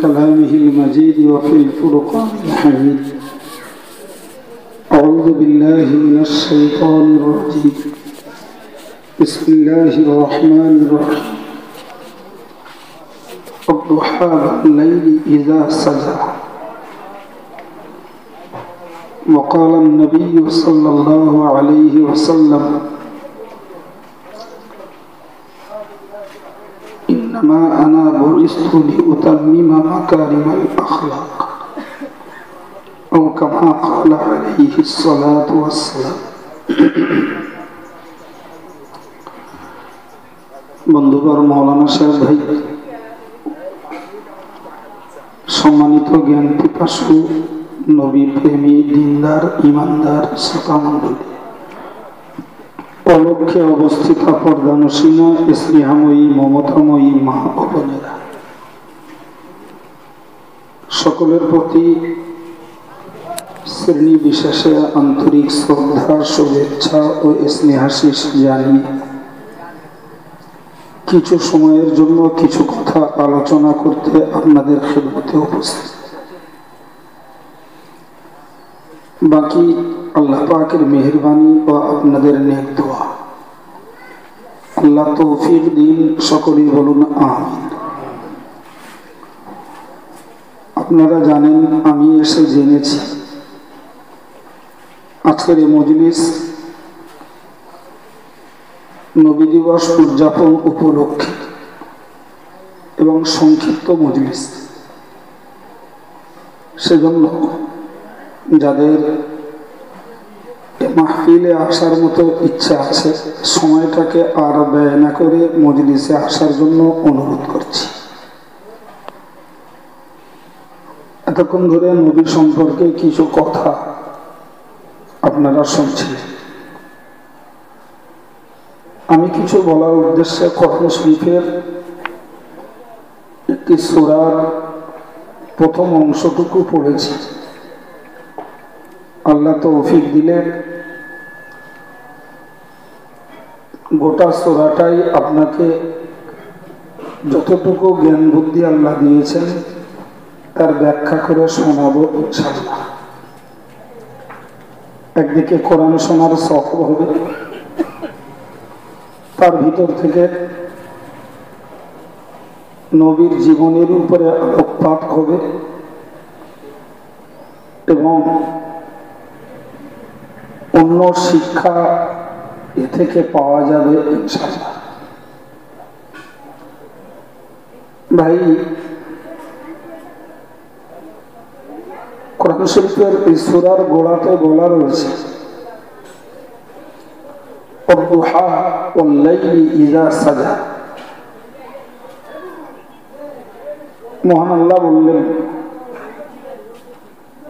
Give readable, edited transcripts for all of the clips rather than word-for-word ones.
كلامه المجيد وفي الفرقان الحميد. أعوذ بالله من الشيطان الرجيم. بسم الله الرحمن الرحيم. والضحى والليل إذا سجى. وقال النبي صلى الله عليه وسلم: إنما أنا بعثت لأتمم مكارم الأخلاق أو كما قال عليه الصلاة والسلام. বন্ধুবর মৌলানা সাহেব ভাই, সম্মানিত জ্ঞান পিপাসু নবী প্রেমী দিনদার ইমানদার শ্রোতা মণ্ডলী, অলক্ষ্যে অবস্থিত পর্দানসীনা স্নেহাময়ী মমতাময়ী মা ও বোনেরা, সকলের প্রতি শ্রেণী বিশেষে আন্তরিক শ্রদ্ধা, শুভেচ্ছা ও স্নেহাশিস জানিয়ে কিছু সময়ের জন্য কিছু কথা আলোচনা করতে আপনাদের খেদমতে উপস্থিত। বাকি আল্লাহ পাকের মেহেরবানি ও আপনাদের নেক দোয়া। আল্লাহ তৌফিক দিন, সকলেই বলুন আমিন। আপনারা জানেন, আমি এসে জেনেছি আজকের এই মজলিস নবী দিবস উদযাপন উপলক্ষে এবং সংক্ষিপ্ত মজলিস। সেজন্য যাদের মাহফিলে আসার মতো ইচ্ছা আছে, সময়টাকে আর ব্যয় না করে মজলিসে আসার জন্য অনুরোধ করছি। এতক্ষণ ধরে নবী সম্পর্কে কিছু কথা আপনারা শুনছিলেন। আমি কিছু বলার উদ্দেশ্যে কোরআন শরীফের একটি সূরার প্রথম অংশটুকু পড়েছি। আল্লাহ তৌফিক দিলে গোটা সূরাটাই আপনাকে যতটুকু জ্ঞান বুদ্ধি আল্লাহ দিয়েছেন তার ব্যাখ্যা করে শোনাবো ইনশাআল্লাহ। একদিকে কোরআন শোনার শখ হবে, তার ভিতর থেকে নবীর জীবনের উপরে আলোকপাত হবে এবং অন্য শিক্ষা এ থেকে পাওয়া যাবে ইনশাআল্লাহ। ভাই, কোরআন শরীফের এই সূরার গোড়াতে বলা রয়েছে, والضحى والليل إذا سجى। মহান আল্লাহ বললেন,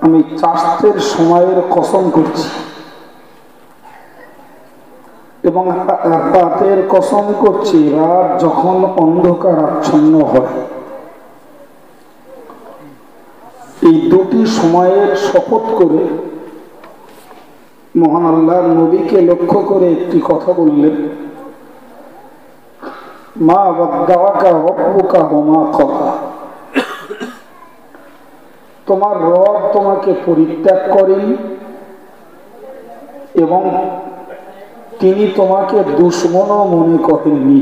আমি চাঁদের সময়ের কসম করছি এবং রাতের কসম করছি, রাত যখন অন্ধকার আচ্ছন্ন হয়। এই দুটি সময়ের শপথ করে মহান আল্লাহ নবীকে লক্ষ্য করে একটি কথা বললেন, মা ওয়াদ্দাআকা রাব্বুকা ওয়া মা ক্বালা। তোমার রব তোমাকে পরিত্যাগ করেন এবং তিনি তোমাকে দুশমনও মনে করেননি।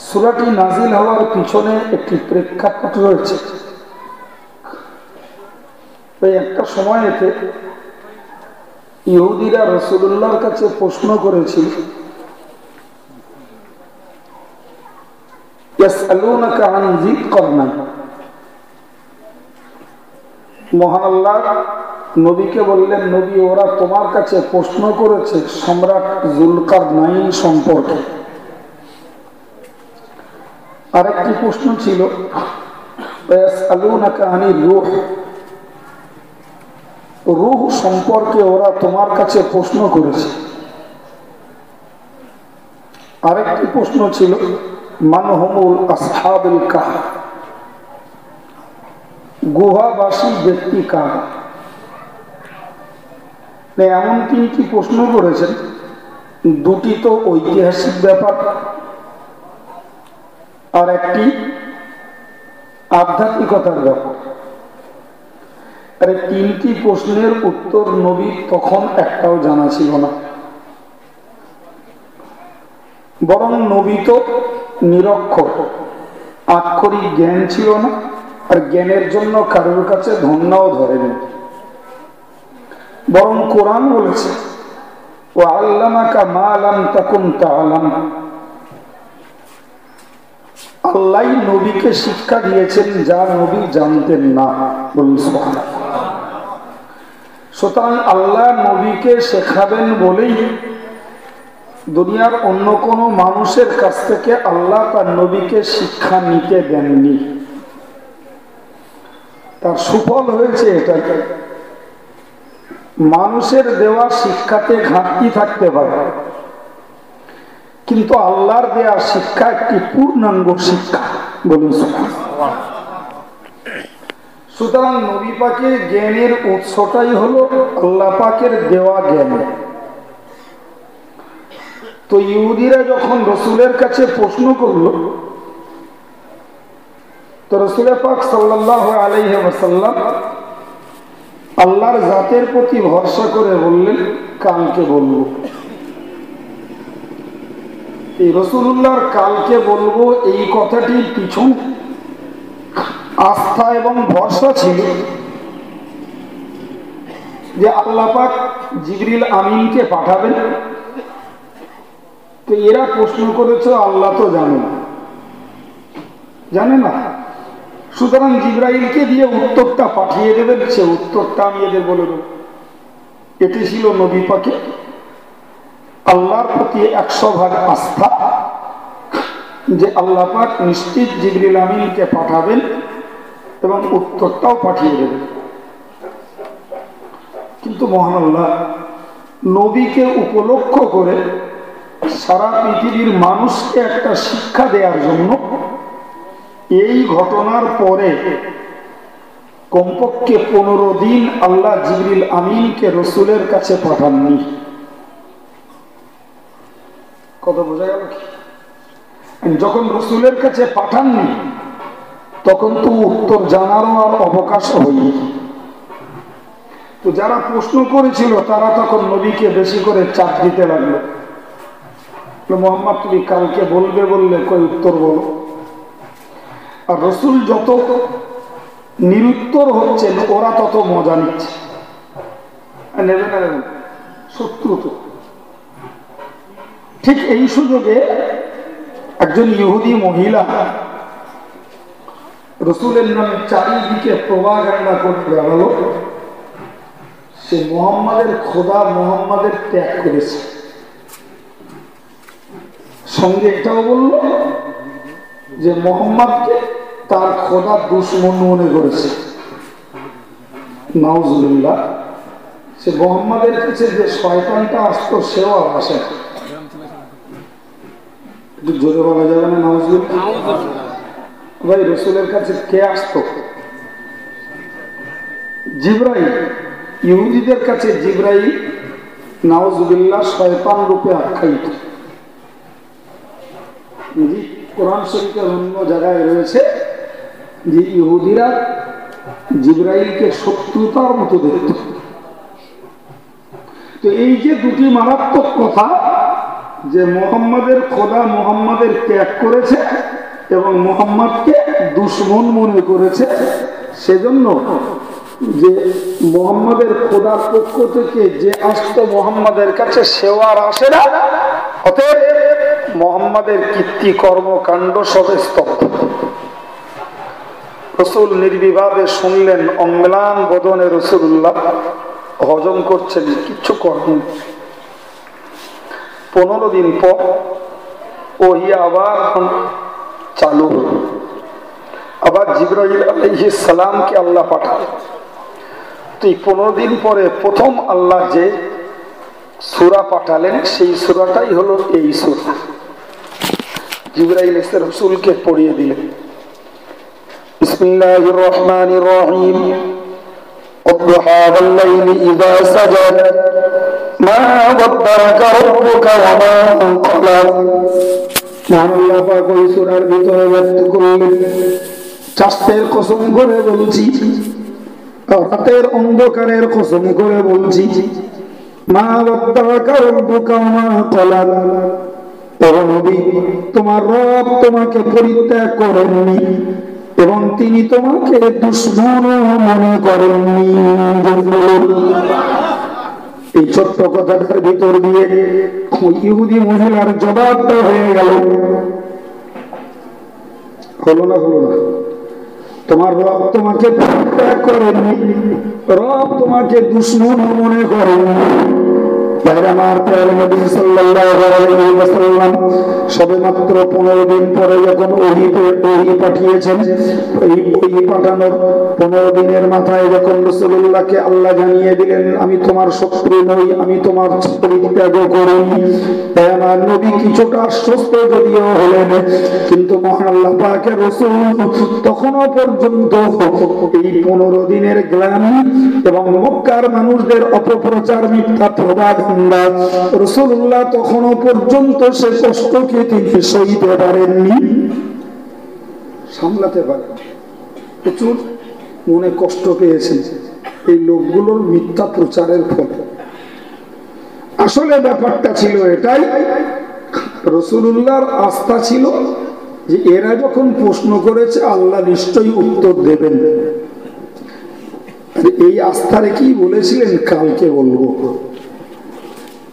সূরাটি নাজিল হওয়ার পিছনে একটি প্রেক্ষাপট রয়েছে। একটা সময়েতে ইহুদিরা রাসূলুল্লাহর কাছে প্রশ্ন করেছিল, ইয়াসআলুনাকা আন যিল করনাইন। মহান আল্লাহ নবীকে বললেন, নবী, ওরা তোমার কাছে প্রশ্ন করেছে সম্রাট যুলকারনাইন সম্পর্কে। আরেকটি প্রশ্ন ছিল, ইয়াসআলুনাকা আনির রূহ। রূহ সম্পর্কে ওরা তোমার কাছে প্রশ্ন করেছে। আরেকটি প্রশ্ন ছিল, মান হুমুল আসহাবুল কাহফ। গুহাবাসী ব্যক্তি কারা। এমন তিনটি প্রশ্ন করেছেন, দুটি তো ঐতিহাসিক ব্যাপার আর একটি আধ্যাত্মিকতার ব্যাপার। আর তিনটি প্রশ্নের উত্তর নবীর তখন একটাও জানা ছিল না, বরং নবী তো নিরক্ষর, আক্ষরিক জ্ঞান ছিল না, আর জ্ঞানের জন্য কারোর কাছে ধন্যাও ধরেনি। বরং কোরআন বলেছে ও আল্লামাকা মা লাম তাকুন তা'লাম, আল্লাহ নবীকে শিক্ষা দিয়েছেন যা নবী জানতেন না। সুতরাং আল্লাহ নবীকে শেখাবেন বলেই দুনিয়ার অন্য কোনো মানুষের কাছ থেকে আল্লাহ তার নবীকে শিক্ষা নিতে দেননি। তার সুফল হয়েছে এটাকে, মানুষের দেওয়া শিক্ষাতে ঘাটতি থাকতে পারে, কিন্তু আল্লাহর দেয়া শিক্ষা একটি পূর্ণাঙ্গ শিক্ষা। বলুন সুতরাং নবী পাকের জ্ঞানের উৎসটাই হলো আল্লাহ পাকের দেওয়া জ্ঞান। তো ইহুদিরা যখন রসুলের কাছে প্রশ্ন করলো, তো রসুল পাক সাল্লাল্লাহু আলাইহি ওয়াসাল্লাম আল্লাহর জাতের প্রতি ভরসা করে বললেন কালকে বলবো। এই রাসূলুল্লাহর কালকে বলবো এই কথাটির পিছনে আস্থা এবং ভরসা ছিল যে আল্লাহ পাক জিবরিল আমিনকে পাঠাবেন। তো এরা প্রশ্ন করেছে আল্লাহ তো জানে না, সুতরাং জিবরাইলকে দিয়ে উত্তরটা পাঠিয়ে দেবেন, সে উত্তরটা আমি এদের বলে দেব। এটি ছিল নবী পাকে আল্লাহর প্রতি 100% আস্থা যে আল্লাহ পাক নিশ্চিত জিবরিল আমিনকে পাঠাবেন এবং উত্তরটাও পাঠিয়ে দেবেন। কিন্তু মহান আল্লাহ নবীকে উপলক্ষ করে সারা পৃথিবীর মানুষকে একটা শিক্ষা দেওয়ার জন্য এই ঘটনার পরে কমপক্ষে 15 দিন আল্লাহ জিবরিল আমিনকে রসুলের কাছে পাঠাননি। কথা বোঝা গেল কি? যখন রসুলের কাছে পাঠাননি তখন তো উত্তর জানারও আর অবকাশ হয়নি। তো যারা প্রশ্ন করেছিল তারা তখন নবীকে বেশি করে চাপ দিতে লাগলো, মোহাম্মদ তুমি কালকে বলবে বললে কই উত্তর বলো। আর রসুল যত নিরুত্তর হচ্ছেন ওরা তত মজা নিচ্ছে, নেবে না নেবে শত্রু তো। ঠিক এই সুযোগে একজন ইহুদি মহিলা রসুলের নামে চারিদিকে প্রভাগান্ডা করে বেড়ালো, সে মুহাম্মাদের খোদা মুহাম্মাদের ত্যাগ করেছে, সঙ্গে এটাও বলল যে মুহাম্মাদকে তার খোদা দুশমন মনে করেছে। নাউজুবিল্লাহ, সে মুহাম্মাদের কাছে যে শয়তানটা আসতো সেও আর আসে না। একটু জোরে বলা যাবে না নাউজুবিল্লাহ? ভাই রসুলের কাছে কে আসতো? জিবরাইল। ইহুদিদের কাছে জিবরাইল নাউজুবিল্লাহ শয়তান রূপে আখ্যায়িত। কোরআন শরীফের অন্য জায়গায় রয়েছে যে ইহুদিরা জিবরাইলকে শত্রুতার মতো দেখত। তো এই যে দুটি মারাত্মক কথা, যে মুহাম্মাদের খোদা মুহাম্মাদের ত্যাগ করেছে এবং মুহাম্মাদকে দুশমন মনে করেছে, সেজন্য যে মুহাম্মাদের খোদার পক্ষ থেকে যে আসতো মুহাম্মাদের কাছে সেও আর আসে না। অতএব মুহাম্মাদের কীর্তি কর্মকাণ্ড সবে স্তব্ধ। রসুল নির্বিবাদে শুনলেন, অম্লান বদনে রসুল্লাহ হজম করছেন, কিচ্ছু করেন। 15 দিন পর ওহি আবার চালু হল, আবার জিবরাইল আলাইহিস সালামকে আল্লাহ পাঠালেন। তো 15 দিন পরে প্রথম আল্লাহ যে সূরা পাঠালেন সেই সূরাটাই হলো এই সূরা। জিবরাইল এসে রাসূলকে পড়িয়ে দিলেন, বিসমিল্লাহির রহমানির রহিম, والضحى والليل إذا سجد ما ودعك ربك وما قلى মহান আল্লাহ পাক ওই সূরার ভিতরে ব্যক্ত করলেন, চাঁদের কসম করে বলছি, রাতের অন্ধকারের কসম করে বলছি, মা ওয়াদ্দাআকা রাব্বুকা ওয়া মা ক্বালা, তোমার রব তোমাকে পরিত্যাগ করেননি এবং তিনি তোমাকে দুশমন মনে করেননি। এই ছোট্ট কথাটার ভিতর দিয়ে ইহুদি মহিলার জবাবটা হয়ে গেল, হলো না? হলো না? তোমার রব তোমাকে পরিত্যাগ করেননি, রব তোমাকে দুশমন মনে করেননি। সবেমাত্র 15 দিন পরে যখন ওহী পাঠিয়েছেন, ওহী পাঠানোর 15 দিনের মাথায় যখন রাসূলুল্লাহকে আল্লাহ জানিয়ে দিলেন, আমি তোমার শত্রু নই, আমি তোমার পরিত্যাগ করিনি, তাই আমার নবী কিছুটা আশ্বস্ত যদিও হলেন, কিন্তু মহান আল্লাহ পাকের রাসূল তখনও পর্যন্ত এই 15 দিনের গ্লানি এবং মক্কার মানুষদের অপপ্রচার, মিথ্যা প্রবাগান্ডা, রাসূলুল্লাহ তখনও পর্যন্ত সে কষ্টকে তিনি সইতে পারেননি, সামলাতে পারেন। প্রচুর মনে কষ্ট পেয়েছেন এই লোকগুলোর মিথ্যা প্রচারের ফলে। আসলে ব্যাপারটা ছিল এটাই, রাসূলুল্লাহর আস্থা ছিল যে এরা যখন প্রশ্ন করেছে আল্লাহ নিশ্চয়ই উত্তর দেবেন। এই আস্থা রেখেই বলেছিলেন কালকে বলবো।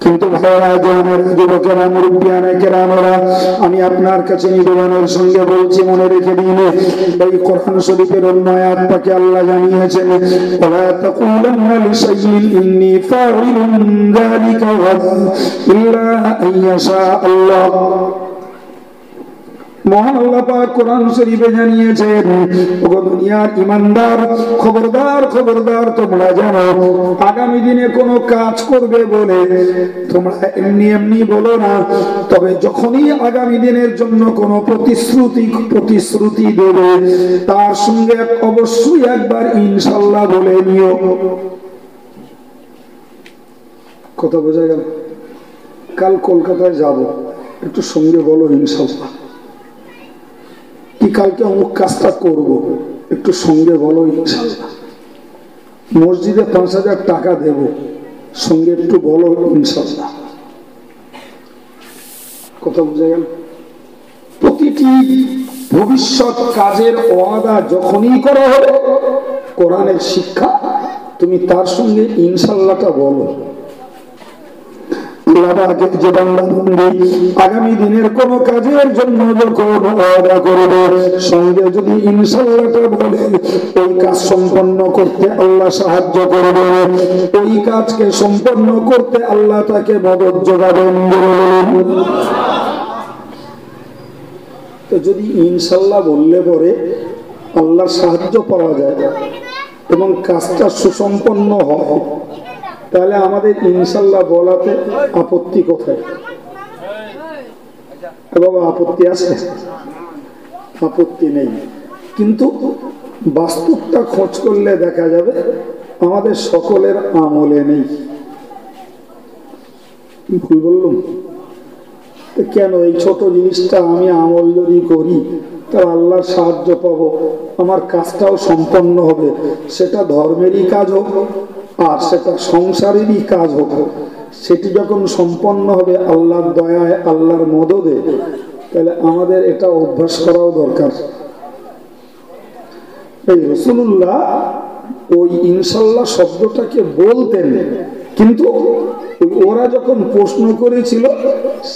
কিন্তু যুবকেরা, মুরব্বিয়ানে কেরামেরা, আমি আপনার কাছে নিবেদনের সঙ্গে বলছি, মনে রেখে দিন, এই কোরআন শরীফের অন্য আয়াত পাকে আল্লাহ জানিয়েছেন, ওয়া তাকুলান্না লিশাইইন ইন্নী ফাইলুন যালিকা ইল্লা আইয়াশা আল্লাহ। মহান আল্লাহ পাক কোরআন শরীফে জানিয়েছেন, ওগো দুনিয়ার ঈমানদার, খবরদার খবরদার, তোমরা জানো আগামী দিনে কোনো কাজ করবে বলে তোমরা এমনি এমনি বলো না, তবে যখনই আগামী দিনের জন্য কোনো প্রতিশ্রুতি দেবে তার সঙ্গে অবশ্যই একবার ইনশাআল্লাহ বলে নিও। কথা বোঝা গেল? কাল কলকাতায় যাব, একটু সঙ্গে বলো ইনশাআল্লাহ। কালকে অমুক কাজটা করব, একটু সঙ্গে বলো ইনশাআল্লাহ। মসজিদে 5,000 টাকা দেব, সঙ্গে একটু বলো ইনশাআল্লাহ। কথা বুঝে গেল? প্রতিটি ভবিষ্যৎ কাজের ওয়াদা যখনই করা হবে, কোরআনের শিক্ষা, তুমি তার সঙ্গে ইনশাআল্লাহটা বলো। আগামী দিনের কোন কাজের জন্য যখন ওয়াদা করবে, সঙ্গে যদি ইনশাআল্লাহটা বলে, ওই কাজ সম্পন্ন করতে আল্লাহ সাহায্য করবে, ওই কাজকে সম্পন্ন করতে আল্লাহ তাকে মদদ যোগাবেন। তো যদি ইনশাআল্লাহ বললে পরে আল্লাহর সাহায্য পাওয়া যায় এবং কাজটা সুসম্পন্ন হয়, তাহলে আমাদের ইনশাআল্লাহ বলাতে আপত্তি কোথায়? বাবা, আপত্তি আছে? আপত্তি নেই। কিন্তু বাস্তবটা খোঁজ করলে দেখা যাবে আমাদের সকলের আমলে নেই। ভুল বললাম? কেন এই ছোট জিনিসটা আমি আমল যদি করি তাহলে আল্লাহর সাহায্য পাবো, আমার কাজটাও সম্পন্ন হবে, সেটা ধর্মেরই কাজ হোক আর সেটা সংসারেরই কাজ হোক, সেটি যখন সম্পন্ন হবে আল্লাহর দয়ায়, আল্লাহর মদদে, তাহলে আমাদের এটা অভ্যাস করাও দরকার। এই রাসূলুল্লাহ ওই ইনশাআল্লাহ শব্দটাকে বলতেন, কিন্তু ওরা যখন প্রশ্ন করেছিল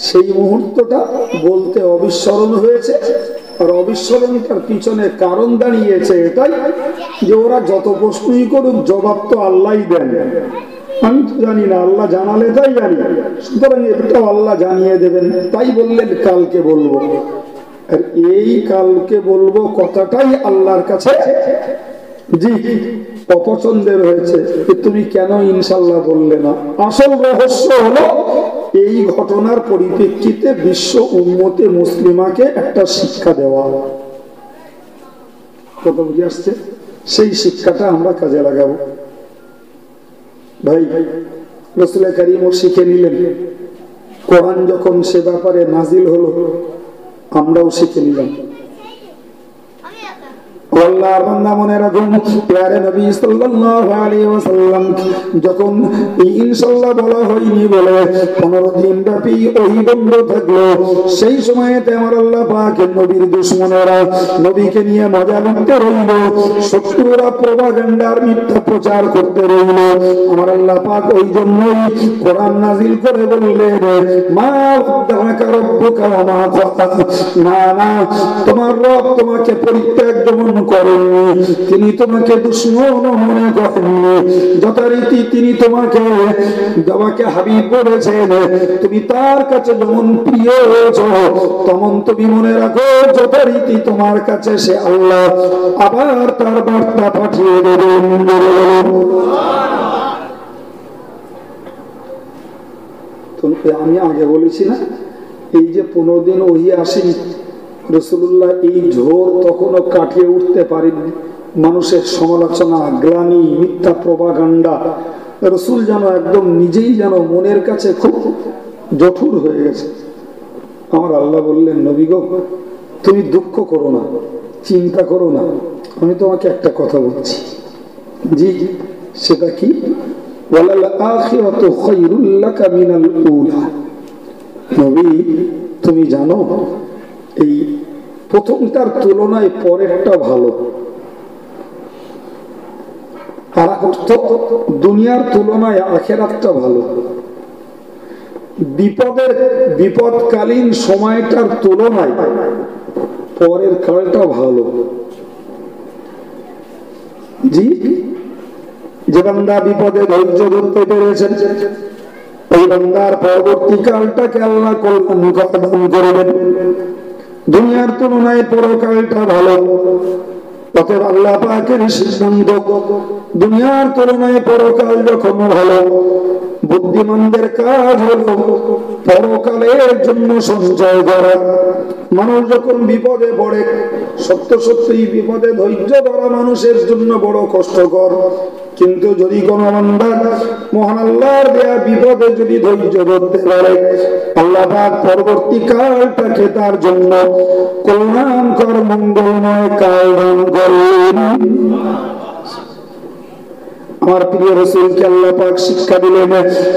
সেই মুহূর্তটা বলতে অবিস্মরণ হয়েছে। আর অবিস্মরণটার পিছনে কারণ দাঁড়িয়েছে এটাই যে ওরা যত প্রশ্নই করুক জবাব তো আল্লাহই দেন। আমি তো জানি না, আল্লাহ জানালে তাই জানি, সুতরাং এটাও আল্লাহ জানিয়ে দেবেন, তাই বললেন কালকে বলবো। আর এই কালকে বলবো কথাটাই আল্লাহর কাছে জি অপছন্দের হয়েছে। তুমি কেন ইনশাআল্লাহ বললে না? আসল রহস্য হলো এই ঘটনার পরিপ্রেক্ষিতে বিশ্ব উম্মতে মুসলিমাকে একটা শিক্ষা দেওয়া। কথা বুঝে আসছে? সেই শিক্ষাটা আমরা কাজে লাগাবো। ভাই, রাসূল কারীম শিখে নিলেন, কোরআন যখন সে ব্যাপারে নাজিল হলো, আমরাও শিখে নিলাম। আল্লাহর বান্দা মনে রাখুন, প্যারে নবী সাল্লাল্লাহু আলাইহি ওয়াসাল্লাম যখন ইনশাআল্লাহ বলা হয়নি বলে 15 দিন ব্যাপী ওই বন্ধ থাকলো, সেই সময়তে আমার আল্লাহ পাকের নবীর দুশমনেরা নবীকে নিয়ে মজা লুটতে রইল, শত্রুরা প্রপাগান্ডার মিথ্যা প্রচার করতে রইল। আমার আল্লাহ পাক ওই জন্যই কোরআন নাজিল করে বললেন, মা ওয়াদ্দাআকা রাব্বুকা ওয়া মা ক্বালা, না না, তোমার রব তোমাকে পরিত্যাগ করেননি, তিনি তোমাকে দুশমন মনে করেননি। যথারীতি তিনি তোমাকে হাবিব বলেছেন, তুমি তার কাছে যেমন প্রিয় হয়েছ, তেমন তুমি মনে রাখো যথারীতি তোমার কাছে সে আল্লাহ আবার তার বার্তা পাঠিয়ে দেবেন। আমি আগে বলেছি না, এই যে 15 দিন ওহি আসেনি, রাসূলুল্লাহ এই ঝড় তখনও কাটিয়ে উঠতে পারেননি। মানুষের সমালোচনা, গ্লানি, মিথ্যা প্রপাগান্ডা, রাসূল যেন একদম নিজেই যেন মনের কাছে খুব জঠুর হয়ে গেছে। আমার আল্লাহ বললেন, নবী গো, তুমি দুঃখ করো না, চিন্তা করো না, আমি তোমাকে একটা কথা বলছি। জি, সেটা কি? ওয়ালাল আখিরাতু খায়রুল লাকা মিনাল উলা। নবী, তুমি জানো এই প্রথমটার তুলনায় পরেরটা ভালো। আর দুনিয়ার তুলনায় আখিরাতটা ভালো। বিপদকালীন সময়টার তুলনায় পরের কালটা ভালো। জি, যে বান্দা বিপদে ধৈর্য ধরতে পেরেছেন, ওই বান্দার পরবর্তী কালটাকে আল্লাহ কল্যাণ দান করবেন। দুনিয়ার তুলনায় পরকালটা ভালো। অতএব আল্লাহ পাকের সিদ্ধান্ত, দুনিয়ার তুলনায় পরকাল যখন ভালো, বুদ্ধিমানদের কাজ হলো পরকালের জন্য সঞ্চয় করা। মানুষ যখন বিপদে পড়ে, সত্য সত্যই বিপদে ধৈর্য ধরা মানুষের জন্য বড় কষ্টকর। কিন্তু যদি কোন বান্দা মহান আল্লাহর দেয়া বিপদে যদি ধৈর্য ধরতে পারে, আল্লাহ পাক পরবর্তী কালটাকে তার জন্য কল্যাণকর মঙ্গলময় কাল দান করেন। আমার প্রিয় রাসূলকে আল্লাহ পাক শিক্ষা দিলেন,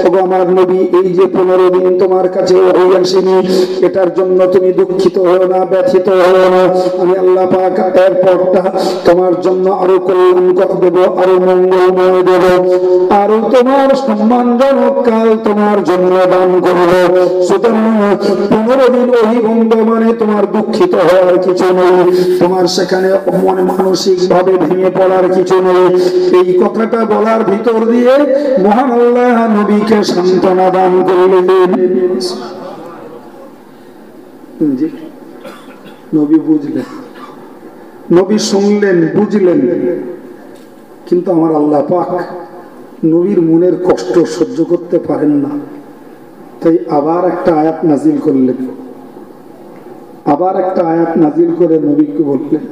ওগো আমার নবী, এই যে 15 দিন তোমার কাছে ওহী আসেনি, এটার জন্য তুমি দুঃখিত হও না, ব্যথিত হও না। আমি আল্লাহ পাক এরপরটা তোমার জন্য আরো কল্যাণকর দেব, আরো মঙ্গলময় দেব, আরো তোমার সম্মানজনক কাল তোমার জন্য দান করব। সুতরাং 15 দিন ওহী বন্ধ মানে তোমার দুঃখিত হওয়ার কিছু নেই, তোমার সেখানে মনে মানসিক ভাবে ভেঙে পড়ার কিছু নেই। এই কথাটা বলার ভিতর দিয়ে মহান আল্লাহ নবীকে সান্ত্বনা দান করলেন। নবী বুঝলেন, নবী শুনলেন, বুঝলেন, কিন্তু আমার আল্লাহ পাক নবীর মনের কষ্ট সহ্য করতে পারেন না। তাই আবার একটা আয়াত নাজিল করলেন, আবার একটা আয়াত নাজিল করে নবীকে বললেন,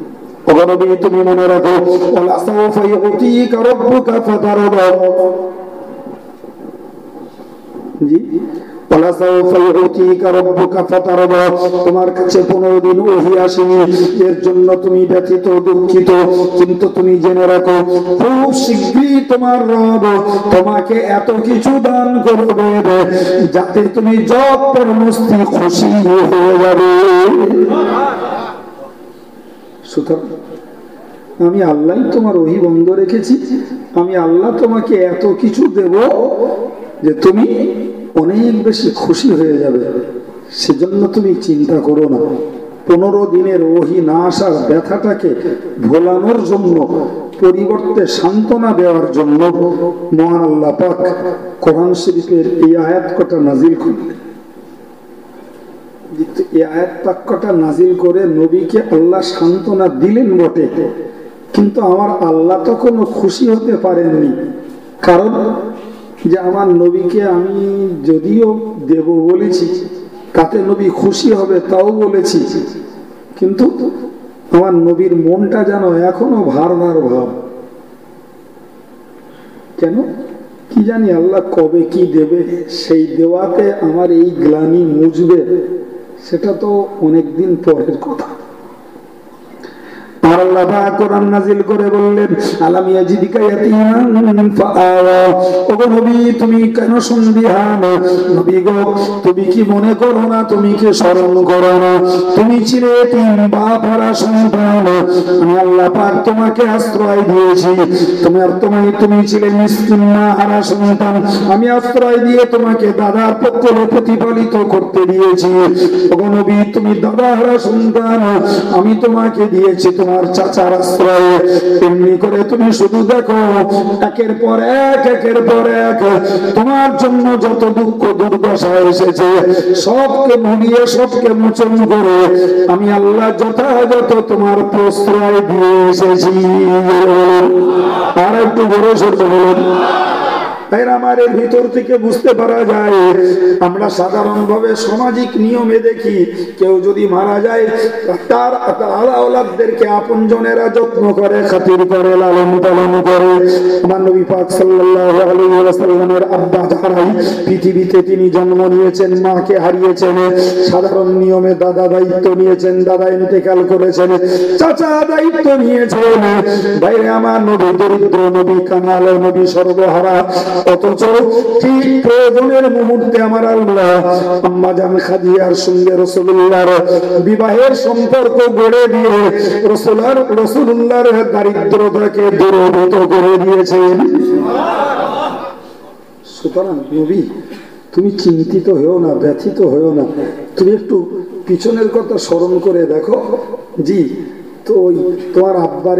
তুমি মনে রাখো, তোমার কাছে 15 দিন ওহী আসেনি, এর জন্য তুমি ব্যথিত দুঃখিত, কিন্তু তুমি জেনে রাখো খুব শীঘ্রই তোমার রব তোমাকে এত কিছু দান করবে যাতে তুমি জবরদস্তি খুশি হয়ে যাবে। সুতরাং আমি আল্লাহ তোমার ওহী বন্ধ রেখেছি, আমি আল্লাহ তোমাকে এত কিছু দেব যে তুমি অনেক বেশি খুশি হয়ে যাবে। সেজন্য তুমি চিন্তা করো না। 15 দিনের ওহী না আসার ব্যথাটাকে ভোলানোর জন্য, পরিবর্তে সান্ত্বনা দেওয়ার জন্য মহান আল্লাহ পাক কোরআন শরীফের এই আয়াত কটা নাজিল করলেন। এই আয়াত পাক্যটা নাজিল করে নবীকে আল্লাহ সান্ত্বনা দিলেন বটে, কিন্তু আমার আল্লাহ তো কোনো খুশি হতে পারেননি। কারণ যে আমার নবীকে আমি যদিও দেব বলেছি, তাতে নবী খুশি হবে তাও বলেছি, কিন্তু আমার নবীর মনটা যেন এখনো ভার ভার ভাব। কেন কি জানি আল্লাহ কবে কি দেবে, সেই দেওয়াতে আমার এই গ্লানি মুছবে সেটা তো অনেকদিন পরের কথা। আল্লাহ পাক কোরআন নাযিল করে বললেন, আলাম ইয়াজিদিকা ইয়াতীমান ফাআওয়া। ওগো নবী, তুমি কেন সন্দিহান? নবী গো, তুমি কি মনে করো না, তুমি কি স্মরণ করো না, তুমি ছিলে এতিম, বাপ হারা সন্তান। আমি আল্লাহ পাক তোমাকে আশ্রয় দিয়েছি। তুমি ছিলে মিসকিন, মা হারা সন্তান। আমি আশ্রয় দিয়ে তোমাকে দাদার পক্ষে প্রতিপালিত করতে দিয়েছি। ওগো নবী, তুমি দাদা হারা সন্তান, আমি তোমাকে দিয়েছি তোমার চাচার আশ্রয়ে। এমনি করে তুমি শুধু দেখো, একের পর এক তোমার জন্য যত দুঃখ দুর্দশা এসেছে, সবকে ভুলিয়ে সবকে মোচন করে আমি আল্লাহ যথাযথ তোমার প্রশ্রয় দিয়ে এসেছি। আর একটু বড় সত্য বলুন। আমার এর ভিতর থেকে বুঝতে পারা যায়, আমরা সাধারণভাবে সামাজিক নিয়মে দেখি, কেউ যদি মারা যায় তার আওলাদদেরকে আপনজনেরা যত্ন করে, খাতির করে, লালন পালন করে। আমার নবী পাক সাল্লাল্লাহু আলাইহি ওয়াসাল্লামের আব্বা যারাই পৃথিবীতে তিনি জন্ম নিয়েছেন, মাকে হারিয়েছেন, সাধারণ নিয়মে দাদা দায়িত্ব নিয়েছেন, দাদা ইন্তেকাল করেছেন, চাচা দায়িত্ব নিয়েছেন। বাইরে আমার নবী দরিদ্র, নবী কাঙাল, নবী সর্বহারা, অথচ ঠিক প্রয়োজনের মুহূর্তে আমার আল্লাহ আম্মা জান খাদিজার সঙ্গে রাসূলুল্লাহর বিবাহের সম্পর্ক গড়ে দিয়ে রাসূলুল্লাহর দারিদ্রতাকে দূরীভূত করে দিয়েছেন। সুতরাং নবী, তুমি চিন্তিত হয়েও না, ব্যথিত হয়েও না, তুমি একটু পিছনের কথা স্মরণ করে দেখো। জি, তো তোমার আব্বার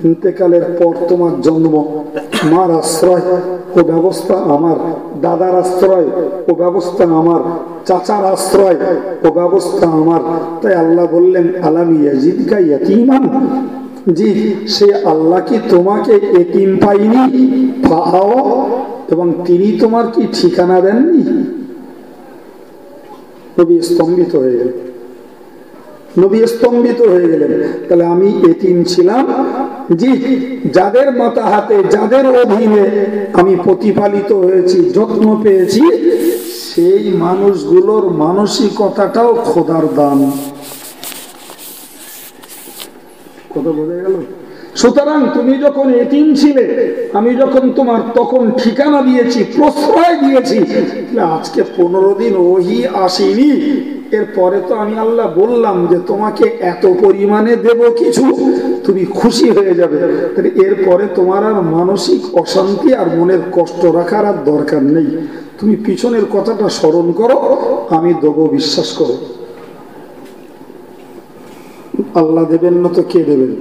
ইন্তেকালের পর তোমার জন্ম, মার আশ্রয় ও ব্যবস্থা আমার, দাদার আশ্রয় ও ব্যবস্থা আমার, চাচার আশ্রয় ও ব্যবস্থা আমার। তাই আল্লাহ বললেন, আলাম ইয়াজিদকা ইয়াতীমান। জি, সে আল্লাহ কি তোমাকে এতিম পাইনি? ফাআও, এবং তিনি তোমার কি ঠিকানা দেননি? নবী স্তম্ভিত হয়ে গেলেন। তাহলে আমি এতিম ছিলাম। জি, যাদের মাতাহাতে, যাদের অধীনে আমি প্রতিপালিত হয়েছি, যত্ন পেয়েছি, সেই মানুষগুলোর মানসিকতাটাও খোদার দান। কথা বোঝা গেল? সুতরাং তুমি যখন এতিম ছিলে, আমি যখন তোমার তখন ঠিকানা দিয়েছি, প্রশ্রয় দিয়েছি। আজকে 15 দিন ওহী আসেনি, এরপরে তো আমি আল্লাহ বললাম যে তোমাকে এত পরিমাণে দেব কিছু, তুমি খুশি হয়ে যাবে। এরপরে তোমার আর মানসিক অশান্তি আর মনের কষ্ট রাখার আর দরকার নেই। তুমি পিছনের কথাটা স্মরণ করো, আমি দেবো, বিশ্বাস করো। আল্লাহ দেবেন না তো কে দেবেন?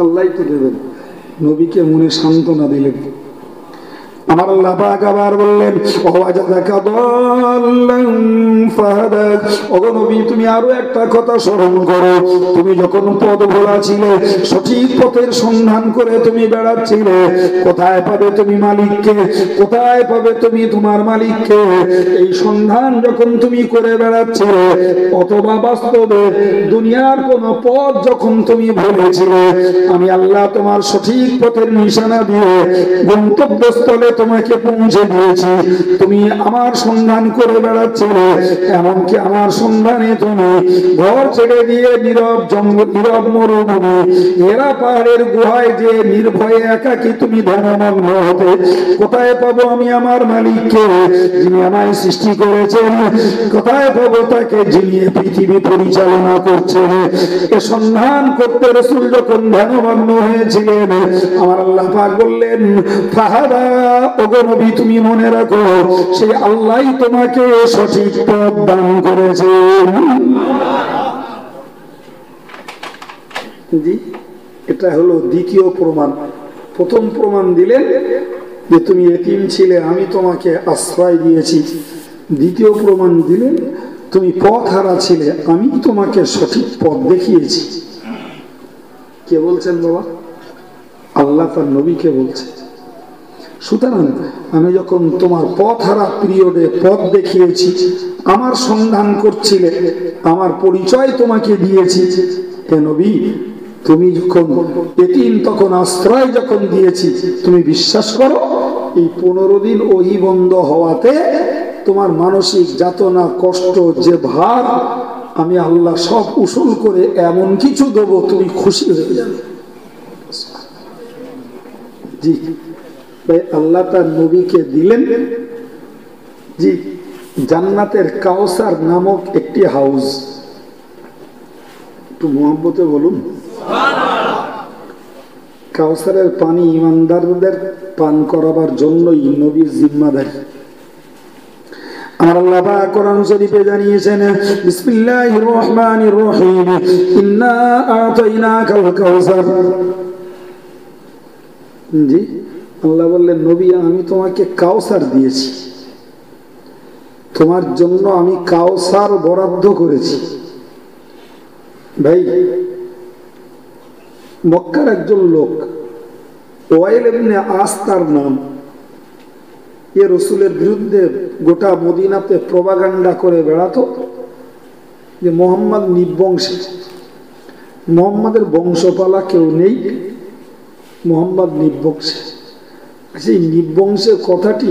আল্লাহই তো দেবেন। নবীকে মনে সান্ত্বনা দিলেন। আমার আল্লাহ পাক আবার বললেন, ওগো নবী, তুমি আরো একটা কথা স্মরণ করো। তুমি যখন পথ ভোলা ছিলে, সঠিক পথের সন্ধান করে তুমি বেড়াচ্ছিলে, কোথায় পাবে তুমি মালিককে, কোথায় পাবে তুমি তোমার মালিককে, এই সন্ধান যখন তুমি করে বেড়াচ্ছিলে, অথবা বাস্তবে দুনিয়ার কোন পথ যখন তুমি ভুলেছিলে, আমি আল্লাহ তোমার সঠিক পথের নিশানা দিয়ে গন্তব্যস্থলে তোমাকে পৌঁছে দিয়েছি। তুমি আমার সন্ধান করে বেড়াচ্ছিলে, এমনকি আমার সন্ধানে তুমি ঘর ছেড়ে দিয়ে নীরব জঙ্গল, নীরব মরুভূমি, এরা পাহাড়ের গুহায় যে নির্ভয়ে একাকী তুমি ধ্যানমগ্ন হতে, কোথায় পাবো আমি আমার মালিককে, যিনি আমায় সৃষ্টি করেছেন? কোথায় পাবো তাকে, যিনি পৃথিবী পরিচালনা করছেন? এ সন্ধান করতে রাসূল যখন ধ্যানমগ্ন হয়েছিলেন, আমার আল্লাহ পাক বললেন, ফাহাদা, ওগো নবী, তুমি মনে রাখো, সেই আল্লাহই তোমাকে সঠিক পথ দান করেছেন। জি, এটা হলো দ্বিতীয় প্রমাণ। প্রথম প্রমাণ দিলেন যে তুমি এতিম ছিলে, আমি তোমাকে আশ্রয় দিয়েছি। দ্বিতীয় প্রমাণ দিলেন, তুমি পথ হারা ছিলে, আমি তোমাকে সঠিক পথ দেখিয়েছি। কে বলছেন বাবা? আল্লাহ তার নবীকে বলছে। সুতরাং আমি যখন তোমার পথ হারা পিরিয়ডে পথ দেখিয়েছি, আমার সন্ধান করছিলে, আমার পরিচয় তোমাকে দিয়েছি, হে নবী, তুমি যখন এতিম তখন আশ্রয় যখন দিয়েছি, তুমি বিশ্বাস করো, এই 15 দিন ওহী বন্ধ হওয়াতে তোমার মানসিক যাতনা কষ্ট যে ভার আমি আল্লাহ সব উসুল করে এমন কিছু দেবো তুমি খুশি হয়ে যাবে। জি ভাই, আল্লাহ তার নবীকে দিলেন জি জান্নাতের কাউসার নামক একটি হাউস। একটু মোহাম্মতে বলুন। কাউসারের পানি ইমানদারদের পান করাবার জন্যই নবীর জিম্মাদারি। আল্লাহ পাক কোরআন শরীফে জানিয়েছেন, বিসমিল্লাহির রহমানির রহিম, ইন্না আতাইনাকাল কাউসার। জি আল্লাহ বললেন, নবী আমি তোমাকে কাউসার দিয়েছি, তোমার জন্য আমি কাউসার বরাদ্দ করেছি। ভাই, মক্কার একজন লোক ওয়াইল ইবনে আস তার নাম, এ রসুলের বিরুদ্ধে গোটা মদিনাতে প্রপাগান্ডা করে বেড়াতো যে মোহাম্মদ নির্বংশী, মোহাম্মদের বংশপালা কেউ নেই, মোহাম্মদ নির্বংশী। সেই নির্বংশের কথাটি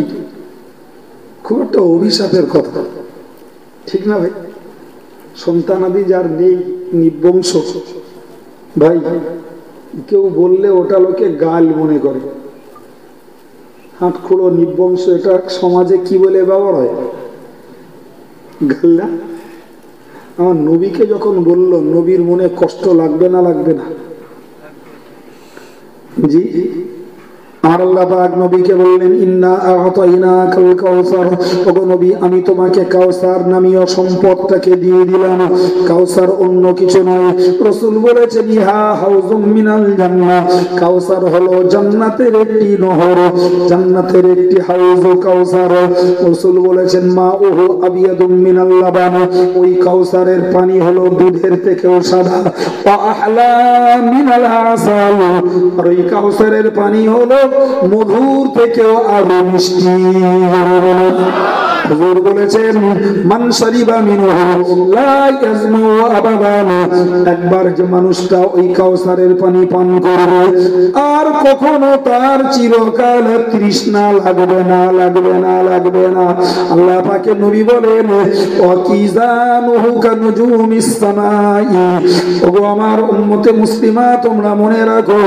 খুব একটা অভিশাপের কথা, ঠিক না ভাই? সন্তানাদি যার নেই, নির্বংশ, ভাই কেউ বললে ওটা লোকে গাল মনে করে। হাটখুড়ো নির্বংশ, এটা সমাজে কি বলে ব্যবহার হয়? গাল না? আমার নবীকে যখন বলল, নবীর মনে কষ্ট লাগবে না? লাগবে না? জি আর আল্লাহ পাক নবীকে বললেন, ইন্না আতাইনাকাল কাউসার, ওগো নবী আমি তোমাকে কাউসার নামীয় সম্পদটাকে দিয়ে দিলাম। কাউসার অন্য কিছু নয়। রাসূল বলেছেন, ইহা হাউজুম মিনাল জান্নাহ, কাউসার হলো জান্নাতের একটি নহর, জান্নাতের একটি হাউজ কাউসার। রাসূল বলেছেন, মাউহু আবিয়াদুম মিনাল লাবান, ওই কাউসারের পানি হলো দুধের থেকেও সাদা। ওয়া আহলা মিনাল আসাল, আর ওই কাউসারের পানি হলো মধুর থেকেও আরো মিষ্টি। হুজুর বলেছেন, মান শারিবা মিনহু লা ইয়াজমু আবাদান, একবার যে মানুষটা ওই কাউসারের পানি পান করবে আর কখনো তার চিরকাল তৃষ্ণা লাগবে না, লাগবে না, লাগবে না। আল্লাহ পাকের নবী বলেন, ওয়াকিজানুহু কানুজুমিস সামাই, ওগো আমার উম্মতে মুসলিমা তোমরা মনে রাখো,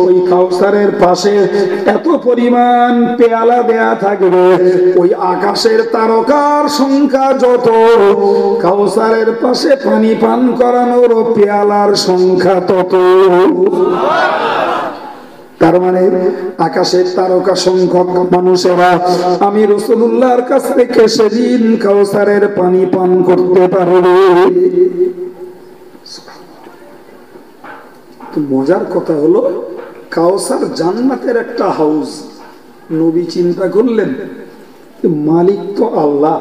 ওই কাউসারের পাশে এত পরিমাণ পেয়ালা দেয়া থাকবে, ওই আকাশের তারকার সংখ্যা যত, কাউসারের পাশে পানি পান করানোর পেয়ালার সংখ্যা তত। তার মানে আকাশের তারকা সংখ্যক মানুষেরা আমি রাসূলুল্লাহর কাছ থেকে সেদিন কাউসারের পানি পান করতে পারবে। তো মজার কথা হলো, কাউসার জান্নাতের একটা হাউস। নবী চিন্তা করলেন, মালিক তো আল্লাহ,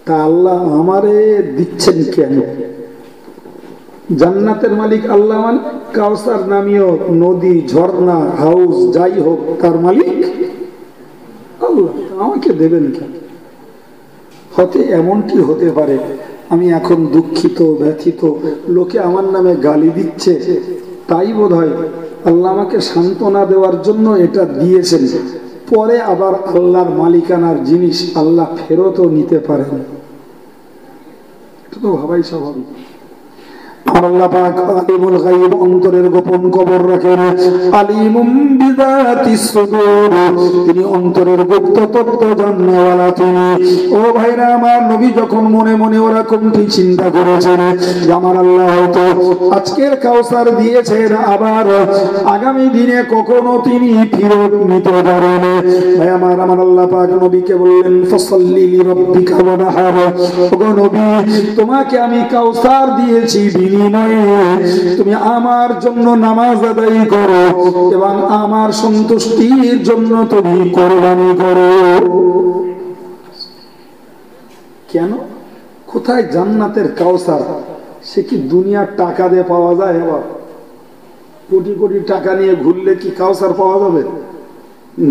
তা আল্লাহ আমারে দিচ্ছেন কেন? জান্নাতের মালিক আল্লাহ, মানে কাউসার নামীয় নদী, ঝর্ণা, হাউস যাই হোক তার মালিক আল্লাহ, আমাকে দেবেন কেন? হতে এমনটি হতে পারে আমি এখন দুঃখিত, ব্যথিত, লোকে আমার নামে গালি দিচ্ছে, তাই বোধহয় আল্লাহ আমাকে সান্ত্বনা দেওয়ার জন্য এটা দিয়েছেন। পরে আবার আল্লাহর মালিকানার জিনিস আল্লাহ ফেরতও নিতে পারেন, এটা তো ভাবাই স্বাভাবিক। আল্লাহ পাক আলিমুল গায়ব, অন্তরের গোপন খবর রাখেন। আলিমুম বিযাতিস সুদূর, তিনি অন্তরের গুপ্ত তত্ত্ব জানেওয়ালা তিনি। ও ভাইরা আমার, নবী যখন মনে মনে ওরকমটি চিন্তা করেছেন যে আমার আল্লাহ হয়তো আজকের কাউসার দিয়েছেন, আবার আগামী দিনে কখনো তিনি ফিরত নিতে পারেন। ভাই আমার, আমার আল্লাহ পাক নবীকে বললেন, ফাসাল্লি লিরাব্বিকা ওয়ানহার, ওগো নবী তোমাকে আমি কাউসার দিয়েছি, তুমি আমার জন্য নামাজ আদায় করো এবং আমার সন্তুষ্টির জন্য তুমি কোরবানি করো। কেন? কোথায় জান্নাতের কাউসার? সে কি দুনিয়ার টাকা দিয়ে পাওয়া যায়? আবার কোটি কোটি টাকা নিয়ে ঘুরলে কি কাউসার পাওয়া যাবে?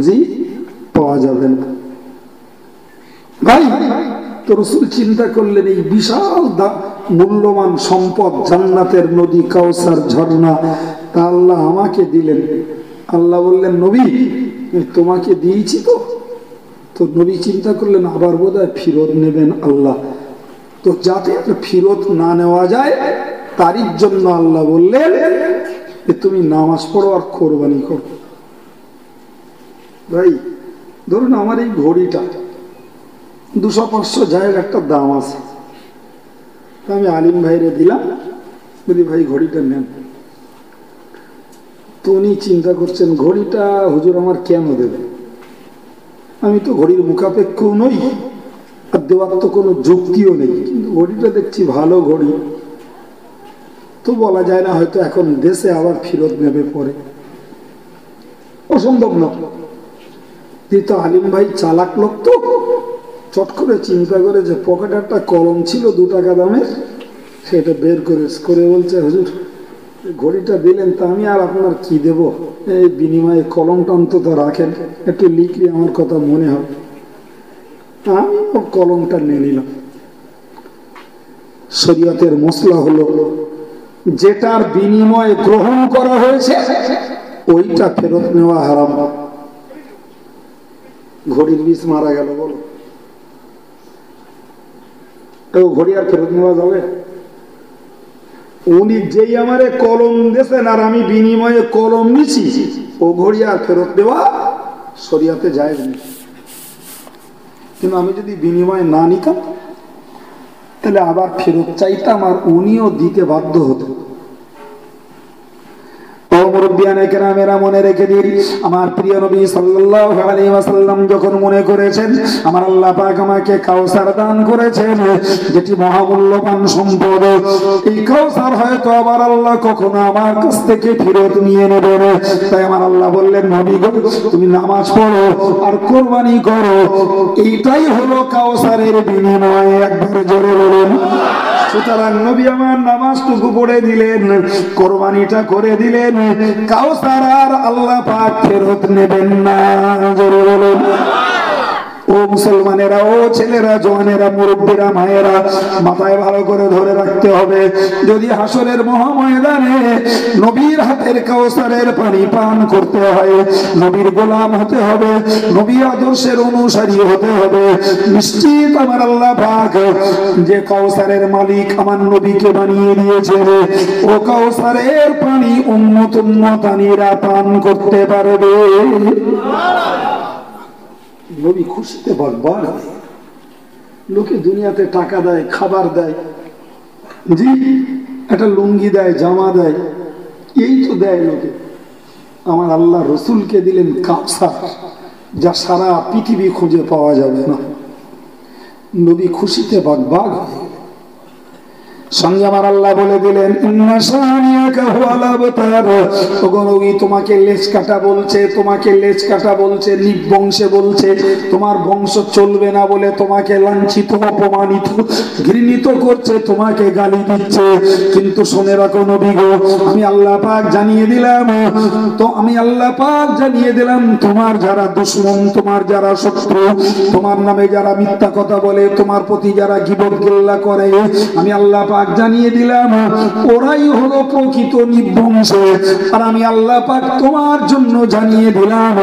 জি, পাওয়া যাবে না। ভাই তো রাসূল চিন্তা করলেন, এই বিশাল মূল্যবান সম্পদ জান্নাতের নদী, কাউসার, ঝর্ণা, তা আল্লাহ আমাকে দিলেন। আল্লাহ বললেন, নবী তোমাকে দিয়েছি তো, তো নবী চিন্তা করলেন আবার বোধহয় ফিরত নেবেন আল্লাহ, তো যাতে ফিরত না নেওয়া যায় তারই জন্য আল্লাহ বললেন যে তুমি নামাজ পড়ো আর কোরবানি করো। ভাই ধরুন আমার এই ঘড়িটা 200-500 জায়গার একটা দাম আছে, আমি আলিম ভাইরে দিলাম, বলি ভাই ঘড়িটা নেন। তো উনি চিন্তা করছেন ঘড়িটা হুজুর আমার কেন দেবে, আমি তো ঘড়ির মুখাপেক্ষও নই আর দেওয়ার তো কোনো যুক্তিও নেই, কিন্তু ঘড়িটা দেখছি ভালো ঘড়ি, তো বলা যায় না হয়তো এখন দেশে আবার ফেরত নেবে পরে, অসম্ভব না। তো আলিম ভাই চালাক লোক, তো চট করে চিন্তা করে যে পকেটে একটা কলম ছিল 2 টাকা দামের, সেটা বের করে বলছে হুজুর ঘড়িটা দিলেন তা আমি আর আপনার কি দেব, এই বিনিময়ে কলমটা অন্তত রাখেন, একটু লিখলে আমার কথা মনে হবে। আমি কলমটা নিয়ে নিলাম। শরীয়তের মসলা হলো যেটার বিনিময়ে গ্রহণ করা হয়েছে ওইটা ফেরত নেওয়া হারাম। ঘড়ির বিষ মারা গেল, বলো ঘড়ি আর ফেরত নেওয়া যাবে? উনি যেই আমারে কলম দিয়েছেন আর আমি বিনিময়ে কলম নিছি, ও ঘড়ি আর ফেরত দেওয়া শরীয়তে যায় না। কিন্তু আমি যদি বিনিময়ে না নিতাম তাহলে আবার ফেরত চাইতাম আর উনিও দিতে বাধ্য হতো। মনে রেখে দিন, আমার প্রিয় নবী সাল্লাল্লাহু আলাইহি ওয়াসাল্লাম যখন মনে করেছেন আমার আল্লাহ পাক আমাকে কাউসার দান করেছেন, যেটি মহামূল্যবান সম্পদ, এই কাউসার হয়তো আবার আল্লাহ কখনো আমার কাছ থেকে ফেরত নিয়ে নেবে না। তাই আমার আল্লাহ বললেন নবী গো তুমি নামাজ পড়ো আর কোরবানি করো, এইটাই হলো কাউসারের বিনিময়। একবার জোরে বলুন। সুতরাং নবী আমার নামাজটুকু পড়ে দিলেন, কোরবানিটা করে দিলেন, কাউসার আর আল্লাহ পাক ফেরত নেবেন না। জোরে বলুন। ও মুসলমানেরা, ও ছেলেরা, জওয়ানেরা, মুরব্বীরা, মায়েরা, মাথায় ভালো করে ধরে রাখতে হবে, যদি হাসরের মহাময়দানে নবীর হাতের কাউসারের পানি পান করতে হয়, নবীর গোলাম হতে হবে, নবী আদর্শের অনুসারী হতে হবে, নিশ্চিত আমার আল্লাহ পাক যে কাউসারের মালিক আমার নবীকে বানিয়ে দিয়েছে, ও কাউসারের পানি উম্মতানিরা পান করতে পারবে। নবী খুশিতে বাগবাগ হয়। লোকে দুনিয়াতে টাকা দেয়, খাবার দেয়, জি একটা লুঙ্গি দেয়, জামা দেয়, এই তো দেয় লোকে। আমার আল্লাহ রসুলকে দিলেন কাউসার, যা সারা পৃথিবী খুঁজে পাওয়া যাবে না। নবী খুশিতে বাগবাগ হয়। সঙ্গে আমার আল্লাহ বলে দিলেন ইন্না শানিয়াকা হুয়াল আবতার, ওগো নবী তোমাকে লেজ কাটা বলছে, তোমাকে লেজ কাটা বলছে, নিবংশে বলছে, তোমার বংশ চলবে না বলে তোমাকে লাঞ্ছিত, অপমানিত, ঘৃণিত করছে, তোমাকে গালি দিচ্ছে। কিন্তু শুনে রাখো নবী গো, আমি আল্লাহ পাক জানিয়ে দিলাম, তো আমি আল্লাহ পাক জানিয়ে দিলাম তোমার যারা দুশমন, তোমার যারা শত্রু, তোমার নামে যারা মিথ্যা কথা বলে, তোমার প্রতি যারা গীবত গিল্লা করে, আমি আল্লাহ পাক জানিয়ে দিলাম ওরাই হলো প্রকৃত নিবংশ। আর আমি আল্লাহ পাক তোমার জন্য জানিয়ে দিলাম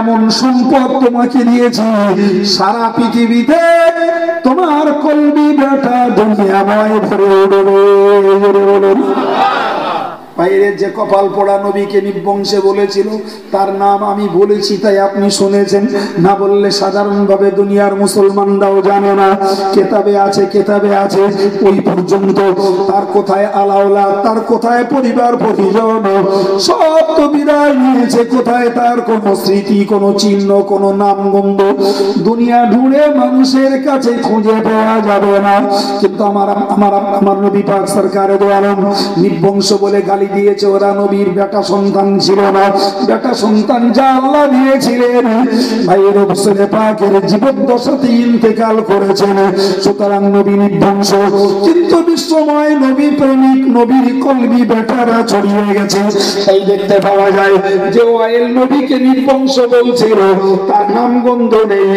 এমন সম্পদ তোমাকে দিয়েছি, সারা পৃথিবীতে তোমার কলবি বেটা দুনিয়াময় ভরে উঠবে। বলুন। বাইরে যে কপাল পোড়া নবীকে নিবংশে বলেছিল তার নাম আমি বলেছি তাই আপনি শুনেছেন, না বললে সাধারণভাবে দুনিয়ার মুসলমানরাও জানে না। কেতাবে আছে, কেতাবে আছে, ওই পর্যন্ত তার কোথায় আলাওলা, তার কোথায় পরিবার পরিজন, সব তো বিদায় নিয়েছে। কোথায় তার কোন স্মৃতি, কোন চিহ্ন, কোন নামগন্ধ দুনিয়া ঢুঁড়ে মানুষের কাছে খুঁজে পাওয়া যাবে না। কিন্তু আমার নবী পাক সরকারে দো আলম নিবংশ বলে গালি দিয়েছে, ওরা নবীর বেটা সন্তান ছিল না। বেটা সন্তান যা আল্লাহ দিয়েছিলেন ভাইয়ের রসুল পাকের জীবদ্দশাতে ইন্তেকাল করেছেন, সুতরাং নবী নিবংশ। কিন্তু বিশ্বময় নবী প্রেমিক, নবীর কলবি বেটারা ছড়িয়ে গেছে। এই দেখতে পাওয়া যায় যে ওয়াইল নবীকে নিবংশ বলছিল, তার নাম গন্ধ নেই।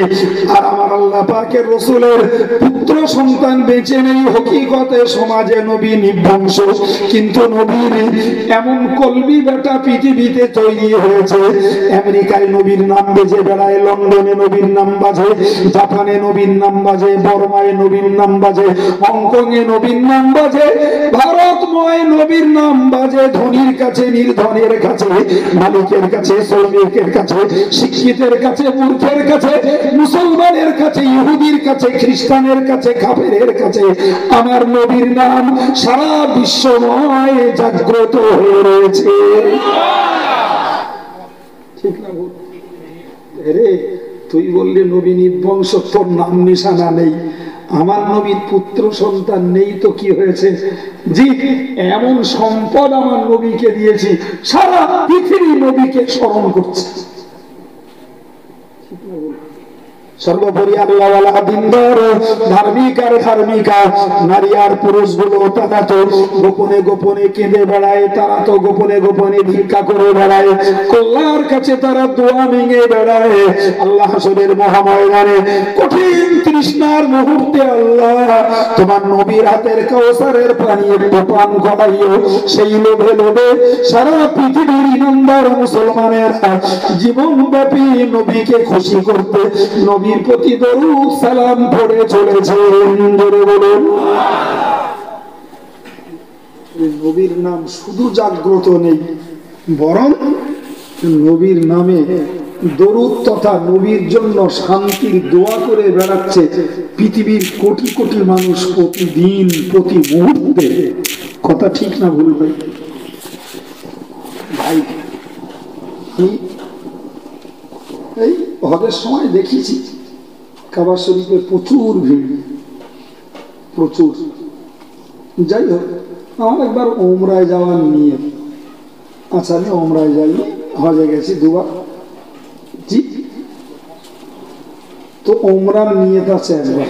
আর আমার আল্লাহ পাকের রসুলের পুত্র সন্তান বেঁচে নেই। হকিকতে সমাজে নবী নিবংশ, কিন্তু নবীর এমন কলবি বেটা পৃথিবীতে তৈরি হয়েছে। আমেরিকায় নবীর নাম বেজে বেড়ায়, লন্ডনে নবীর নাম বাজে, জাপানে নবীর নাম বাজে, বর্মায় নবীর নাম বাজে, হংকং এ নবীর নাম বাজে, ভারতময় নবীর নাম বাজে। ধনীর কাছে, নির্ধনের কাছে, মালিকের কাছে, শ্রমিকের কাছে, শিক্ষিতের কাছে, মূর্খের কাছে, মুসলমানের কাছে, ইহুদির কাছে, খ্রিস্টানের কাছে, কাফেরের কাছে আমার নবীর নাম সারা বিশ্বময় জাগ্রত হয়ে রয়েছে। ঠিক না বল? রে তুই বললি নবী নির্বংশ, তোর নাম নিশানা নেই। আমার নবীর পুত্র সন্তান নেই তো কি হয়েছে? জি, এমন সম্পদ আমার নবীকে দিয়েছি, সারা পৃথিবী নবীকে স্মরণ করছে। সর্বোপরি আল্লাহওয়ালা দিনদার ধার্মিক আর ধার্মিকা নারী আর পুরুষ গুলো তারা তো গোপনে গোপনে কেঁদে বেড়ায়, তারা তো গোপনে গোপনে ভিক্ষা করে বেড়ায়, আল্লাহর কাছে তারা দোয়া ভেঙে বেড়ায়। আল্লাহ হাসরের মহাময়দানে কঠিন তৃষ্ণার মুহূর্তে আল্লাহ তোমার নবীর হাতের কাউসারের পানি একটু পান করাইও। সেই লোভে লোভে সারা পৃথিবীর ইমানদার মুসলমানের জীবনব্যাপী নবীকে খুশি করতে নবীর প্রতি দরুদ সালাম পড়ে চলেছে। নবীর নাম শুধু জাগ্রত নেই, বরং নবীর নামে দরুদ তথা নবীর জন্য শান্তির দোয়া করে বেড়াচ্ছে পৃথিবীর কোটি কোটি মানুষ প্রতিদিন, প্রতি মুহূর্তে। কথা ঠিক না ভুল ভাই? ভাই এই হজের সময় দেখেছি কাবা শরীফে প্রচুর ভিড়, প্রচুর। যাই হোক, আমার একবার ওমরায় যাওয়ার নিয়ে, আচ্ছা আমি ওমরায় যাইনি, হজে গেছি দুবার। জি, তো ওমরার নিয়ত আছে একবার।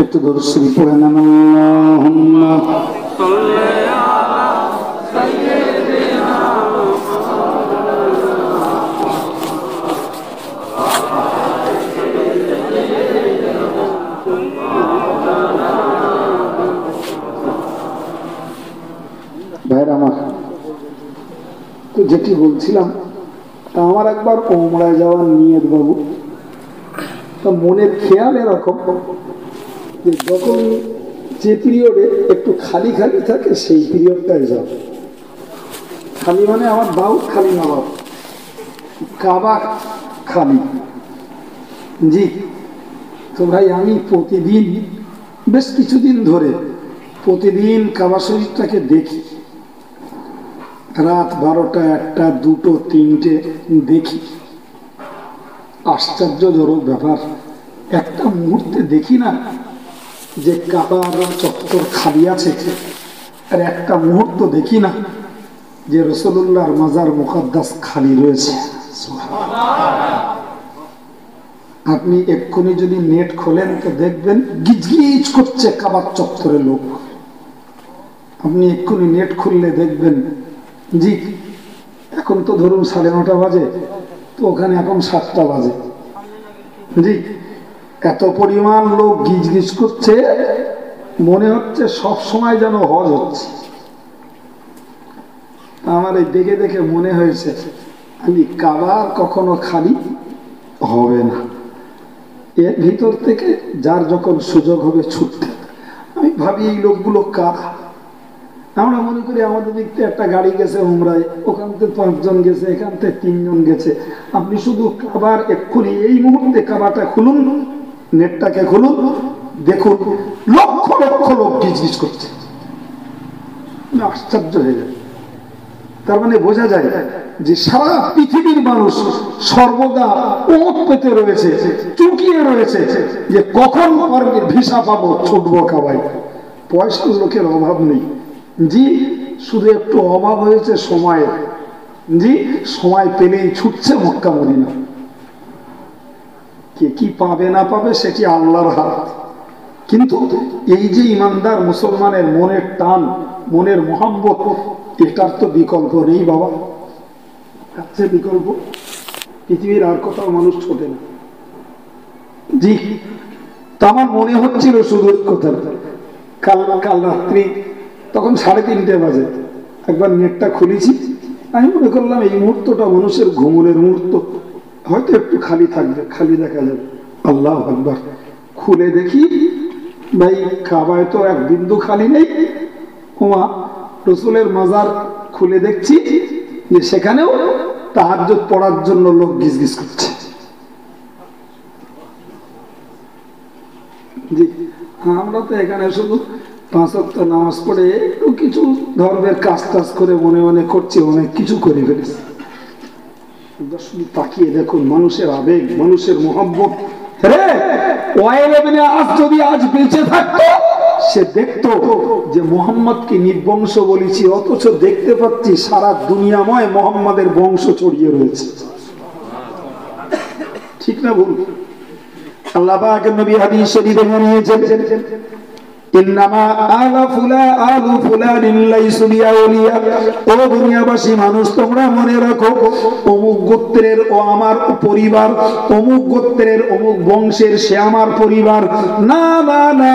একটু দরুদ শরীফ পড়ে নেন। আল্লাহুম্মা সাল্লি আলা সাইয়্যিদিনা ভাইয়ের আমার, তো যেটি বলছিলাম, তা আমার একবার ওমরায় যাওয়ার নিয়ত বাবু। তা মনের খেয়াল এরকম যে যখন যে পিরিয়ডে একটু খালি খালি থাকে সেই পিরিয়ডটাই যাও। খালি মানে আমার দাউদ খালি না বাবু, কাবা খালি। জি, তো ভাই আমি প্রতিদিন বেশ কিছুদিন ধরে প্রতিদিন কাবা শরীফটাকে দেখি, রাত 12টা, 1টা, 2টো, 3টে দেখি। আশ্চর্যজনক ব্যাপার, একটা মুহূর্তে দেখি না যে কাবার চত্বর খালি আছে, আর একটা মুহূর্ত দেখি না যে রাসূলুল্লাহর মাজার মুকাদ্দাস খালি রয়েছে। আপনি এক্ষুনি যদি নেট খোলেন তো দেখবেন গিজগিজ করছে কাবার চত্বরে লোক। আপনি এক্ষুনি নেট খুললে দেখবেন, জি এখন তো ধরুন 9:30 বাজে, তো ওখানে এখন 7টা বাজে। জি, এত পরিমাণ লোক গিজগিজ করছে, মনে হচ্ছে সব সময় যেন হজ হচ্ছে। আমার এই দেখে দেখে মনে হয়েছে আমি কাবার কখনো খালি হবে না। এর ভিতর থেকে যার যখন সুযোগ হবে ছুটতে, আমি ভাবি এই লোকগুলো কারা। আমরা মনে করি আমাদের দিক থেকে একটা গাড়ি গেছে উমরায়, ওখান থেকে 5 জন গেছে, এখান থেকে 3 জন গেছে। আপনি শুধু কাবার এক্ষুনি এই মুহূর্তে কাবাটা খুলুন, নেটটাকে খুলুন, দেখুন লক্ষ লক্ষ লোক গিজগিজ করছে। আশ্চর্য হয়ে যায়। তার মানে বোঝা যায় যে সারা পৃথিবীর মানুষ সর্বদা ওঁত পেতে রয়েছে, চুকিয়ে রয়েছে যে কখন ভিসা পাবো, ছুটবো কাবায়। পয়সার লোকের অভাব নেই, জি শুধু একটু অভাব হয়েছে সময়ের। জি, সময় পেলেই ছুটছে মক্কা মদিনা। কে কি পাবে না পাবে সেটি আল্লাহর হাত, কিন্তু এই যে ইমানদার মুসলমানের মনের টান, মনের মোহাম্মত, এটার তো বিকল্প নেই বাবা। আছে বিকল্প? পৃথিবীর আর কোথাও মানুষ ছোটে না। জি, তো আমার মনে হচ্ছিল শুধু কথা, কাল রাত্রি তখন 3:30 বাজে একবার নেটটা খুলেছি, আমি মনে করলাম এই মুহূর্তটা মানুষের ঘুমনের মুহূর্ত, হয়তো একটু খালি থাকবে, খালি দেখা যাবে। আল্লাহু আকবার, খুলে দেখি ভাই কাবায় তো এক বিন্দু খালি নেই। ওমা, রসুলের মাজার খুলে দেখছি যে সেখানেও তাহাজ্জুদ পড়ার জন্য লোক গিজগিজ করছে। জি, আমরা তো এখানে শুধু 5 ওয়াক্ত নামাজ পড়ে একটু কিছু ধর্মের কাজ টাজ করে মনে মনে করছি, অনেক কিছু করে ফেলেছি। তাকিয়ে দেখুন মানুষের আবেগ, মানুষের মোহাম্মত। যদি আজ বেঁচে থাকতো সে দেখতো যে মোহাম্মদকে নির্বংশ বলেছি, অথচ দেখতে পাচ্ছি সারা দুনিয়াময় মোহাম্মদের বংশ ছড়িয়ে রয়েছে। ঠিক না বলুন? আল্লাহ পাক নবী হাদিস শরীফে জানিয়েছেন, ইন্নামা আলু ফুলানিন লাইসু বিআউলিয়া। ও দুনিয়াবাসী মানুষ, তোমরা মনে রাখো অমুক গোত্রের ও আমার পরিবার, অমুক গোত্রের অমুক বংশের সে আমার পরিবার। না না না,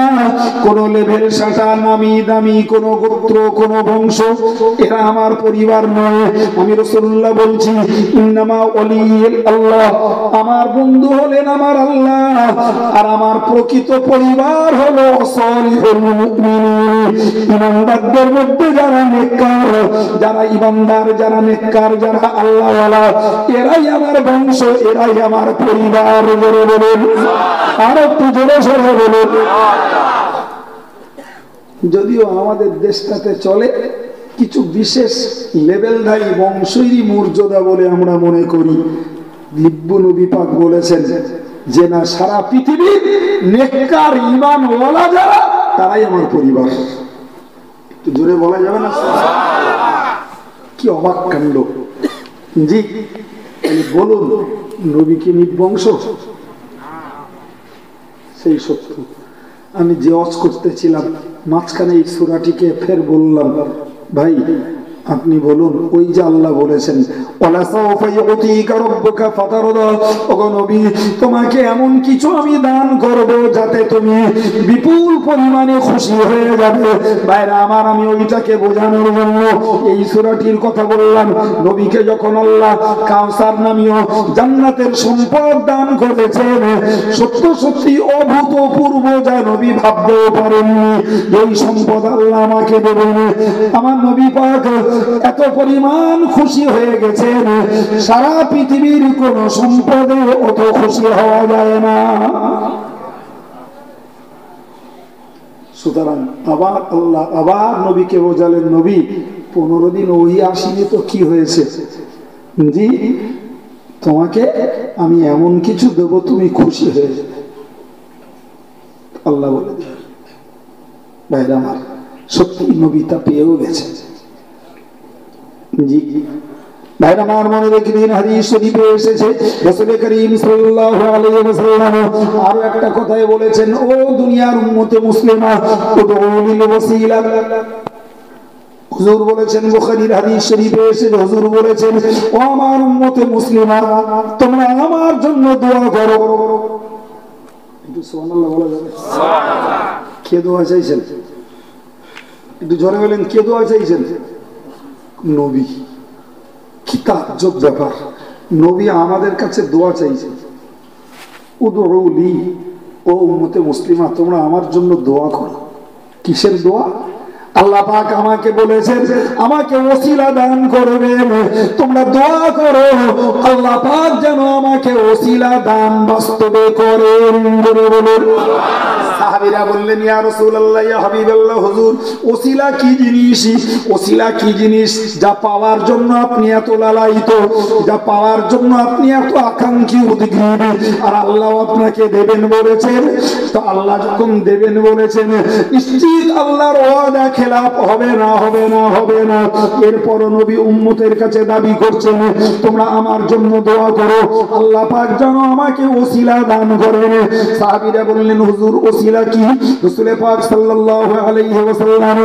কোন লেভেল সাটা, নামি দামি কোন গোত্র, কোন বংশ, এরা আমার পরিবার নয়। আমি রাসূলুল্লাহ বলছি, ইন্নামা ওয়ালিয়ুল আল্লাহ, আমার বন্ধু হলেন আমার আল্লাহ, আর আমার প্রকৃত পরিবার হলো সালিহুল মুমিনিন। ইমানদারদের মধ্যে যারা নেককার, যারা ইমানদার, যারা নেককার, যারা আল্লাহওয়ালা, এরাই আমার বংশ, এরাই আমার পরিবার। বলে বলুন, আর একটু জোরে সরে বলুন। যদিও আমাদের দেশটাতে চলে কিছু বিশেষ লেভেলধারী বংশই মর্যাদা বলে আমরা মনে করি। দিব্য নবী পাক বলেছেন যে না, সারা পৃথিবীর নেককার ঈমানওয়ালা যারা, তারাই আমার পরিবার। একটু জোরে বলা যাবে না? কি অবাক কাণ্ড! জি, বলুন, নবী কি নির্বংশ? সেই সত্য। আমি যে ওয়াজ করতেছিলাম মাঝখানে এই সূরাটিকে ফের বললাম, ভাই আপনি বলুন, ওই যে আল্লাহ বলেছেন তোমাকে এমন কিছু আমি দান করব যাতে তুমি বিপুল পরিমাণে খুশি হয়ে যাবে। ভাইরা আমার, আমি ওইটাকে বোঝানোর জন্য এই সূরাটির কথা বললাম। নবীকে যখন আল্লাহ কাউসার নামীয় জান্নাতের সম্পদ দান করেছেন, সত্য সত্যি অভূতপূর্ব, যা নবী ভাবতেও পারেননি এই সম্পদ আল্লাহ আমাকে দেবেন। আমার নবী পাক এত পরিমাণ খুশি হয়ে গেছেন, সারা পৃথিবীর কোন সম্পদে অত খুশি হওয়া যায় না। সুতরাং আবার আল্লাহ আবার নবীকে বোঝালেন, নবী 15 দিন ওই আসিনি তো কি হয়েছে? জি, তোমাকে আমি এমন কিছু দেব তুমি খুশি হয়ে যাবে। আল্লাহ বলে দিলেন। ভাইরা আমার, সত্যি নবী তা পেয়েও গেছে। জি ভাইরা আমার, মনে রেখে হাদিস শরীফে এসেছে রাসূল করিম সাল্লাল্লাহু আলাইহি ওয়াসাল্লাম আরো একটা কথাই বলেছেন, ও দুনিয়ার উম্মতে মুসলিমা, উদউলিল ওয়াসিলা। হুজুর বলেছেন, বুখারীর হাদিস শরীফে এসেছে, হুজুর বলেছেন, ও আমার উম্মতে মুসলিমা, তোমরা আমার জন্য দোয়া করো। একটু সুবহানাল্লাহ বলা যাবে? সুবহানাল্লাহ। কে দোয়া চাইছেন? একটু জোরে বলেন, কে দোয়া চাইছেন? নবী। কি তাজ্জব ব্যাপার! নবী আমাদের কাছে দোয়া চাইছেন। উদউলি, ও উম্মতে মুসলিমা, তোমরা আমার জন্য দোয়া করো। কিসের দোয়া? আল্লাহ পাক আমাকে বলেছেন আমাকে ওসিলা দান করবেন, তোমরা দোয়া করো আল্লাহ পাক যেন আমাকে ওসিলা দান বাস্তবে করেন। সাহাবীরা বললেন, ইয়া রাসূলুল্লাহ, ইয়া হাবিবাল্লাহ, হুজুর ওসিলা কি জিনিস? ওসিলা কি জিনিস যা পাওয়ার জন্য আপনি এত লালায়িত, যা পাওয়ার জন্য আপনি এত আকাঙ্ক্ষী, উদ্গ্রীব, আর আল্লাহ আপনাকে দেবেন বলেছেন? তো আল্লাহ যখন দেবেন বলেছেন, নিশ্চিত আল্লাহর ওয়াদা খেলাফ হবে না, হবে না, হবে না। এরপর নবী উম্মতের কাছে দাবি করছেন, তোমরা আমার জন্য দোয়া করো, আল্লাহ পাক যেন আমাকে ওসিলা দান করেন। সাহাবীরা বললেন, হুজুর ওসিলা কি? রাসূল পাক সাল্লাল্লাহু আলাইহি ওয়াসাল্লাম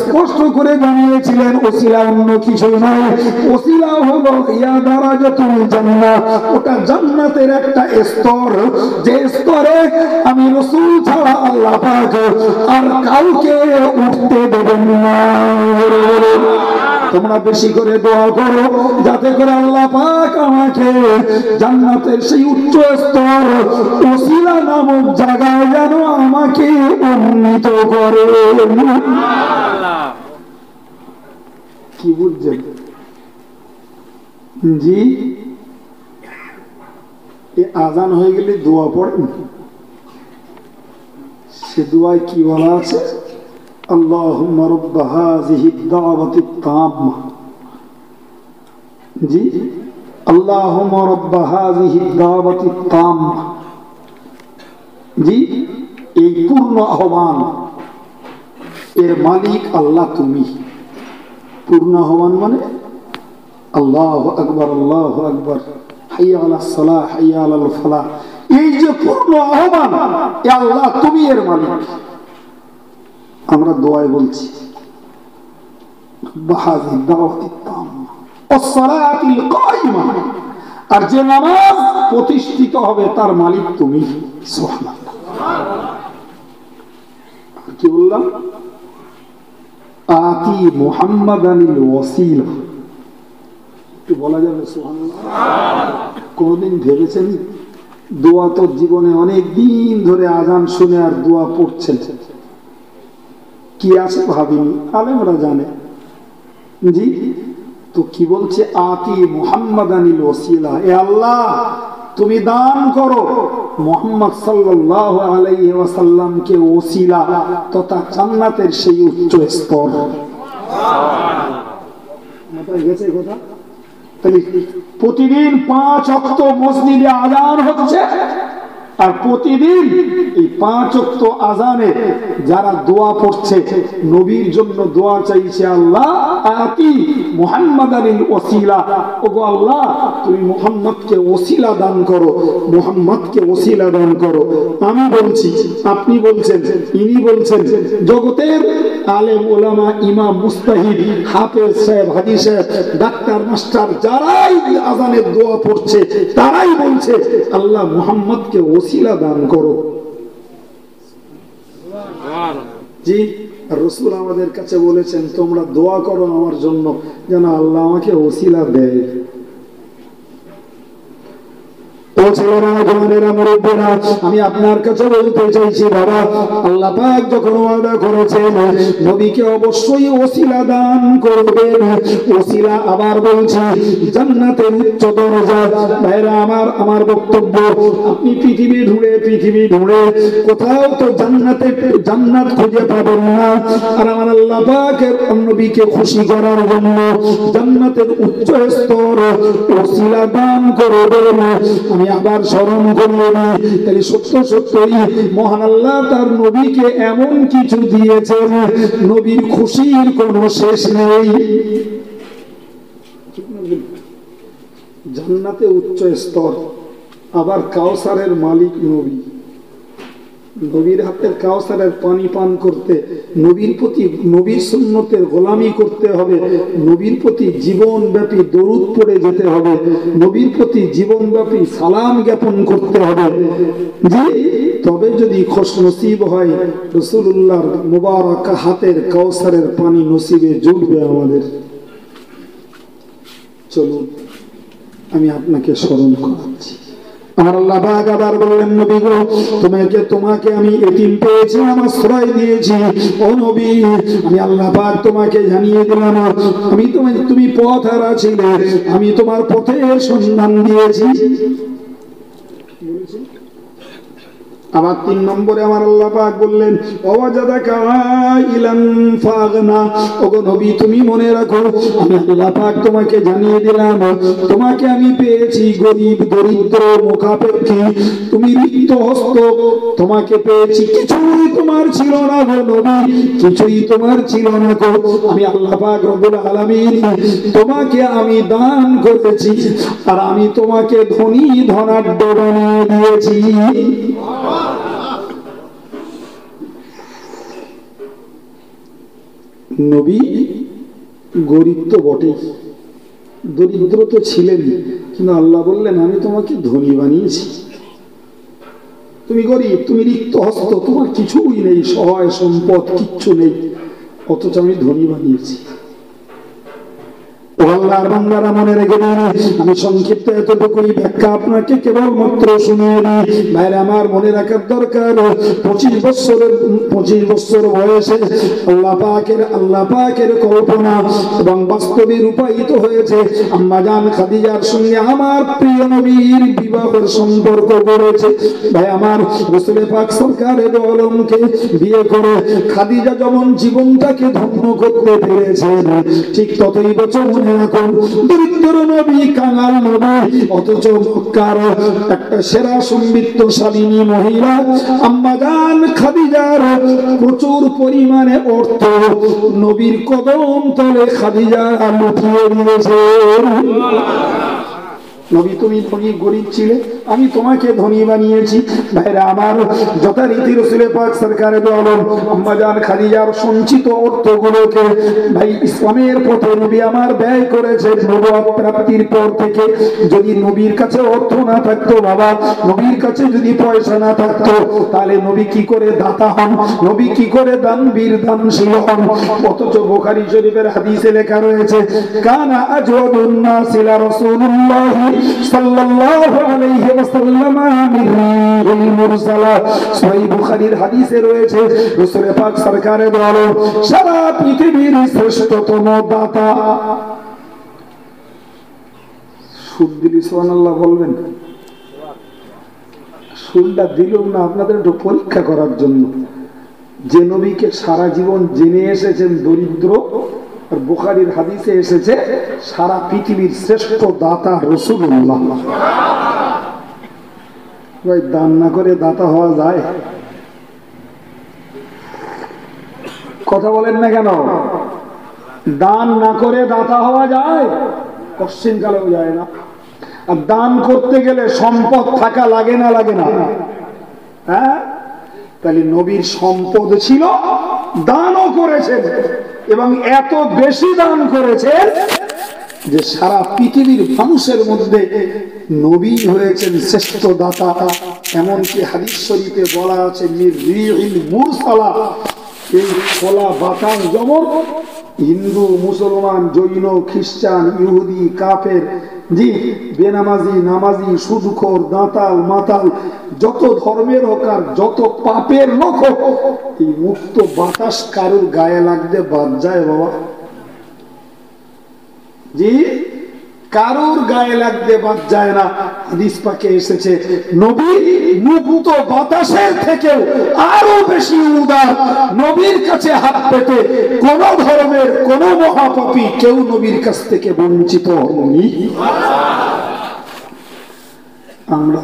স্পষ্ট করে জানিয়েছিলেন, ওসিলা অন্য কিছু নয়, ওসিলা হলো ইয়া দারাজাতুল জান্নাহ, ওটা জান্নাতের একটা স্তর, যে স্তরে আমি রাসূল ছাড়া আল্লাহ পাক আর কাউকে উঠতে দেবেন না। তোমরা বেশি করে দোয়া করো যাতে করে আল্লাহ পাক আমাকে জান্নাতের সেই উচ্চ স্তর ওসিলা নামক জায়গায় যেন আমাকে উন্নীত করে। কি বুঝছেন জি? আজান হয়ে গেলে দোয়া পড়েন, সে দোয়ায় কি বলা আছে? আল্লাহুম্মা রাব্বা হাযিহিদ দাওয়াতিত তাম্মা। জি, আল্লাহুম্মা রাব্বা হাযিহিদ দাওয়াতিত তাম্মা। জি, এই পূর্ণ আহ্বান এর মালিক আল্লাহ তুমি। পূর্ণ আহ্বান মানে আল্লাহু আকবার, আল্লাহু আকবার, হাইয়া আলাস সালাহ, হাইয়া আলাল ফালাহ। এই যে পূর্ণ আহ্বান, এ আল্লাহ তুমি এর মালিক। আমরা দোয়ায় বলছি আর যে নামাজ প্রতিষ্ঠিত হবে তার মালিক তুমি। সুবহানাল্লাহ। কি বললাম? আতি মুহাম্মাদানিল ওয়াসিলা। একটু বলা যাবে সুবহানাল্লাহ? কোনদিন ভেবেছেন দোয়া তো জীবনে অনেক দিন ধরে আজান শুনে আর দোয়া পড়ছেন, কি আছে ভাবিনি, আলেমরা জানে। জি, তো কি বলছে? আতি মুহাম্মাদানিল ওসিলা, এ আল্লাহ তুমি দান করো মুহাম্মদ সাল্লাল্লাহু আলাইহি ওয়াসাল্লামকে ওসিলা তথা জান্নাতের সেই উচ্চ স্তর। মাথায় গেছে কথা? তাহলে প্রতিদিন 5 ওয়াক্ত মসজিদে আযান হচ্ছে, আর প্রতিদিন এই 5 ওয়াক্ত আযানে যারা দোয়া পড়ছে, নবীর জন্য দোয়া চাইছে, আল্লাহ আতি মুহাম্মাদানিল ওসিলা, ওগো আল্লাহ তুমি মুহাম্মদকে ওসিলা দান করো, মুহাম্মদকে ওসিলা দান করো। আমি বলছি, আপনি বলছেন, ইনি বলছেন, জগতের আলেম ওলামা, ইমাম, মুস্তাহিদ, হাফেজ সাহেব, হাজি সাহেব, ডাক্তার, মাস্টার, যারাই আযানের দোয়া পড়ছে তারাই বলছে আল্লাহ মুহাম্মদকে ওসিলা দান করো। জি, রাসূল আমাদের কাছে বলেছেন তোমরা দোয়া করো আমার জন্য যেন আল্লাহ আমাকে ওসিলা দেয়। আমি আপনার কাছে বলতে চাইছি বাবা, আল্লাহ পাক যখন ওয়াদা করেছেন নবীকে অবশ্যই ওসিলা দান করবেন, ওসিলা আবার বলছি জান্নাতের উচ্চ দরজা। ভাইরা আমার বক্তব্য, আপনি পৃথিবী ঢুঁড়ে কোথাও তো জান্নাত খুঁজে পাবেন না। আর আমার আল্লাহ পাকের নবীকে খুশি করার জন্য জান্নাতের উচ্চ স্তর ওসিলা দান করবেন। আমি আবার স্মরণ করলাম, তাহলে সত্যই মহান আল্লাহ তার নবীকে এমন কিছু দিয়েছেন, নবীর খুশির কোনো শেষ নেই। জান্নাতে উচ্চ স্তর, আবার কাউসারের মালিক নবী। নবীর হাতের কাউসারের পানি পান করতে নবীর প্রতি, নবীর সুন্নতের গোলামি করতে হবে, নবীর প্রতি জীবনব্যাপী দরুদ পড়ে যেতে হবে, নবীর প্রতি জীবনব্যাপী সালাম জ্ঞাপন করতে হবে। জি, তবে যদি খুশ নসিব হয় রাসূলুল্লাহর মুবারক হাতের কাউসারের পানি নসিবে জুটবে আমাদের। চলুন আমি আপনাকে স্মরণ করাচ্ছি। আমার আল্লাহ পাক আবার বললেন, নবী গো তোমাকে আমি এতিম পেয়েছি, আমার আশ্রয় দিয়েছি। ও নবী, আমি আল্লাহ পাক তোমাকে জানিয়ে দিলাম তুমি পথ হারা ছিলে, আমি তোমার পথের সন্ধান দিয়েছি। আবার 3 নম্বরে আমার আল্লাহ পাক বললেন ওয়াজাদাকা ইলান ফাগনা। ওগো নবী তুমি মনে রাখো আমি আল্লাহ পাক তোমাকে জানিয়ে দিলাম তোমাকে আমি পেয়েছি গরীব দরিদ্র মুখাপেক্ষী, তুমি রিক্ত হস্ত, তোমাকে পেয়েছি কিছুই তোমার ছিল না গো নবী, কিছুই তোমার ছিল না গো। আমি আল্লাহ পাক রব্বুল আলামিন তোমাকে আমি দান করেছি আর আমি তোমাকে ধনী ধনাঢ্য বানিয়ে দিয়েছি। নবী গরিব তো বটেই, দরিদ্র তো ছিলেনই, কিন্তু আল্লাহ বললেন আমি তোমাকে ধনী বানিয়েছি। তুমি গরিব, তুমি রিক্ত হস্ত, তোমার কিছুই নেই, সহায় সম্পদ কিচ্ছু নেই, অথচ আমি ধনী বানিয়েছি। আল্লাহর বান্দারা মনে রেখে দিন, আমি সংক্ষিপ্ত এতটুকুই ব্যাখ্যা আপনাকে কেবলমাত্র শুনিয়ে দিই। ভাইরা আমার মনে রাখার দরকার 25 বছর বয়সে আল্লাহ পাকের কল্পনা এবং বাস্তবে রূপায়িত হয়েছে। আম্মা জান খাদিজার সঙ্গে আমার প্রিয় নবীর বিবাহের সম্পর্ক গড়েছে। ভাই আমার রাসূল পাক সরকারে দো আলমকে বিয়ে করে খাদিজা যেমন জীবনটাকে ধন্য করতে পেরেছেন, ঠিক ততই বছর দরিদ্র নবী, কাঙাল নবী, অথচ মক্কার একটা সেরা সমৃদ্ধশালিনী মহিলা আম্মা জান খাদিজার প্রচুর পরিমাণে অর্থ নবীর কদম তলে খাদিজা লুটিয়ে দিয়েছে। নবী তুমি ধনী গরিব ছিলে, আমি তোমাকে ধনী বানিয়েছি। ভাইরা আমার যথারীতি রাসূল পাক সরকারে দো আলম আম্মা জান খাদিজার সঞ্চিত অর্থগুলোকে ভাই ইসলামের পথে নবী আমার ব্যয় করেছেন। নবুয়ত প্রাপ্তির পর থেকে যদি নবীর কাছে অর্থ না থাকতো, বাবা নবীর কাছে যদি পয়সা না থাকতো, তাহলে নবী কি করে দাতা হন, নবী কি করে দানবীর দানশীল হন। অথচ বুখারী শরীফের হাদিসে লেখা রয়েছে কানা আজওয়াদুন নাস ইলা রাসূলুল্লাহ সাল্লাল্লাহু আলাইহি ওয়াসাল্লাম মির মুরসালা। সহিহ বুখারীর হাদিসে রয়েছে রাসূল পাক সরকারে দো আলম সারা পৃথিবীর শ্রেষ্ঠতম দাতা। সুদ দিলি সুবহানাল্লাহ বলবেন? সুদটা দিলেও না, আপনাদের একটু পরীক্ষা করার জন্য। যে নবীকে সারা জীবন জেনে এসেছেন দরিদ্র, আর বুখারীর হাদিসে এসেছে সারা পৃথিবীর শ্রেষ্ঠ দাতা রাসূলুল্লাহ। ভাই দান না করে দাতা হওয়া যায়? কথা বলেন না কেন? দান না করে দাতা হওয়া যায়? কোশ্চেন কালেও যায় না। আর দান করতে গেলে সম্পদ থাকা লাগে না, লাগে না? হ্যাঁ, তাহলে নবীর সম্পদ ছিল, দানও করেছেন এবং এত বেশি দান করেছেন যে সারা পৃথিবীর মানুষের মধ্যে নবী হয়েছেন শ্রেষ্ঠ দাতা। এমনকি হাদিস শরীফে বলা আছে মির রিহিল মুরসালা, এই খোলা বাতাস যেমন হিন্দু, মুসলমান, জৈন, খ্রিস্টান, ইহুদি, কাফের, জি বেনামাজি, নামাজি, সুদখোর, দাঁতাল, মাতাল, যত ধর্মের হোক আর যত পাপের লোক হোক, এই মুক্ত বাতাস কারোর গায়ে লাগতে বাদ যায় বাবা? জি, কারোর গায়ে লাগতে বাদ যায় না। হাদিস পাকে এসেছে নবী মুক্ত বাতাসের থেকেও আরো বেশি উদার। নবীর কাছে হাত পেতে কোন ধর্মের কোন মহাপাপী কেউ নবীর কাছ থেকে বঞ্চিত হয়নি। আমরা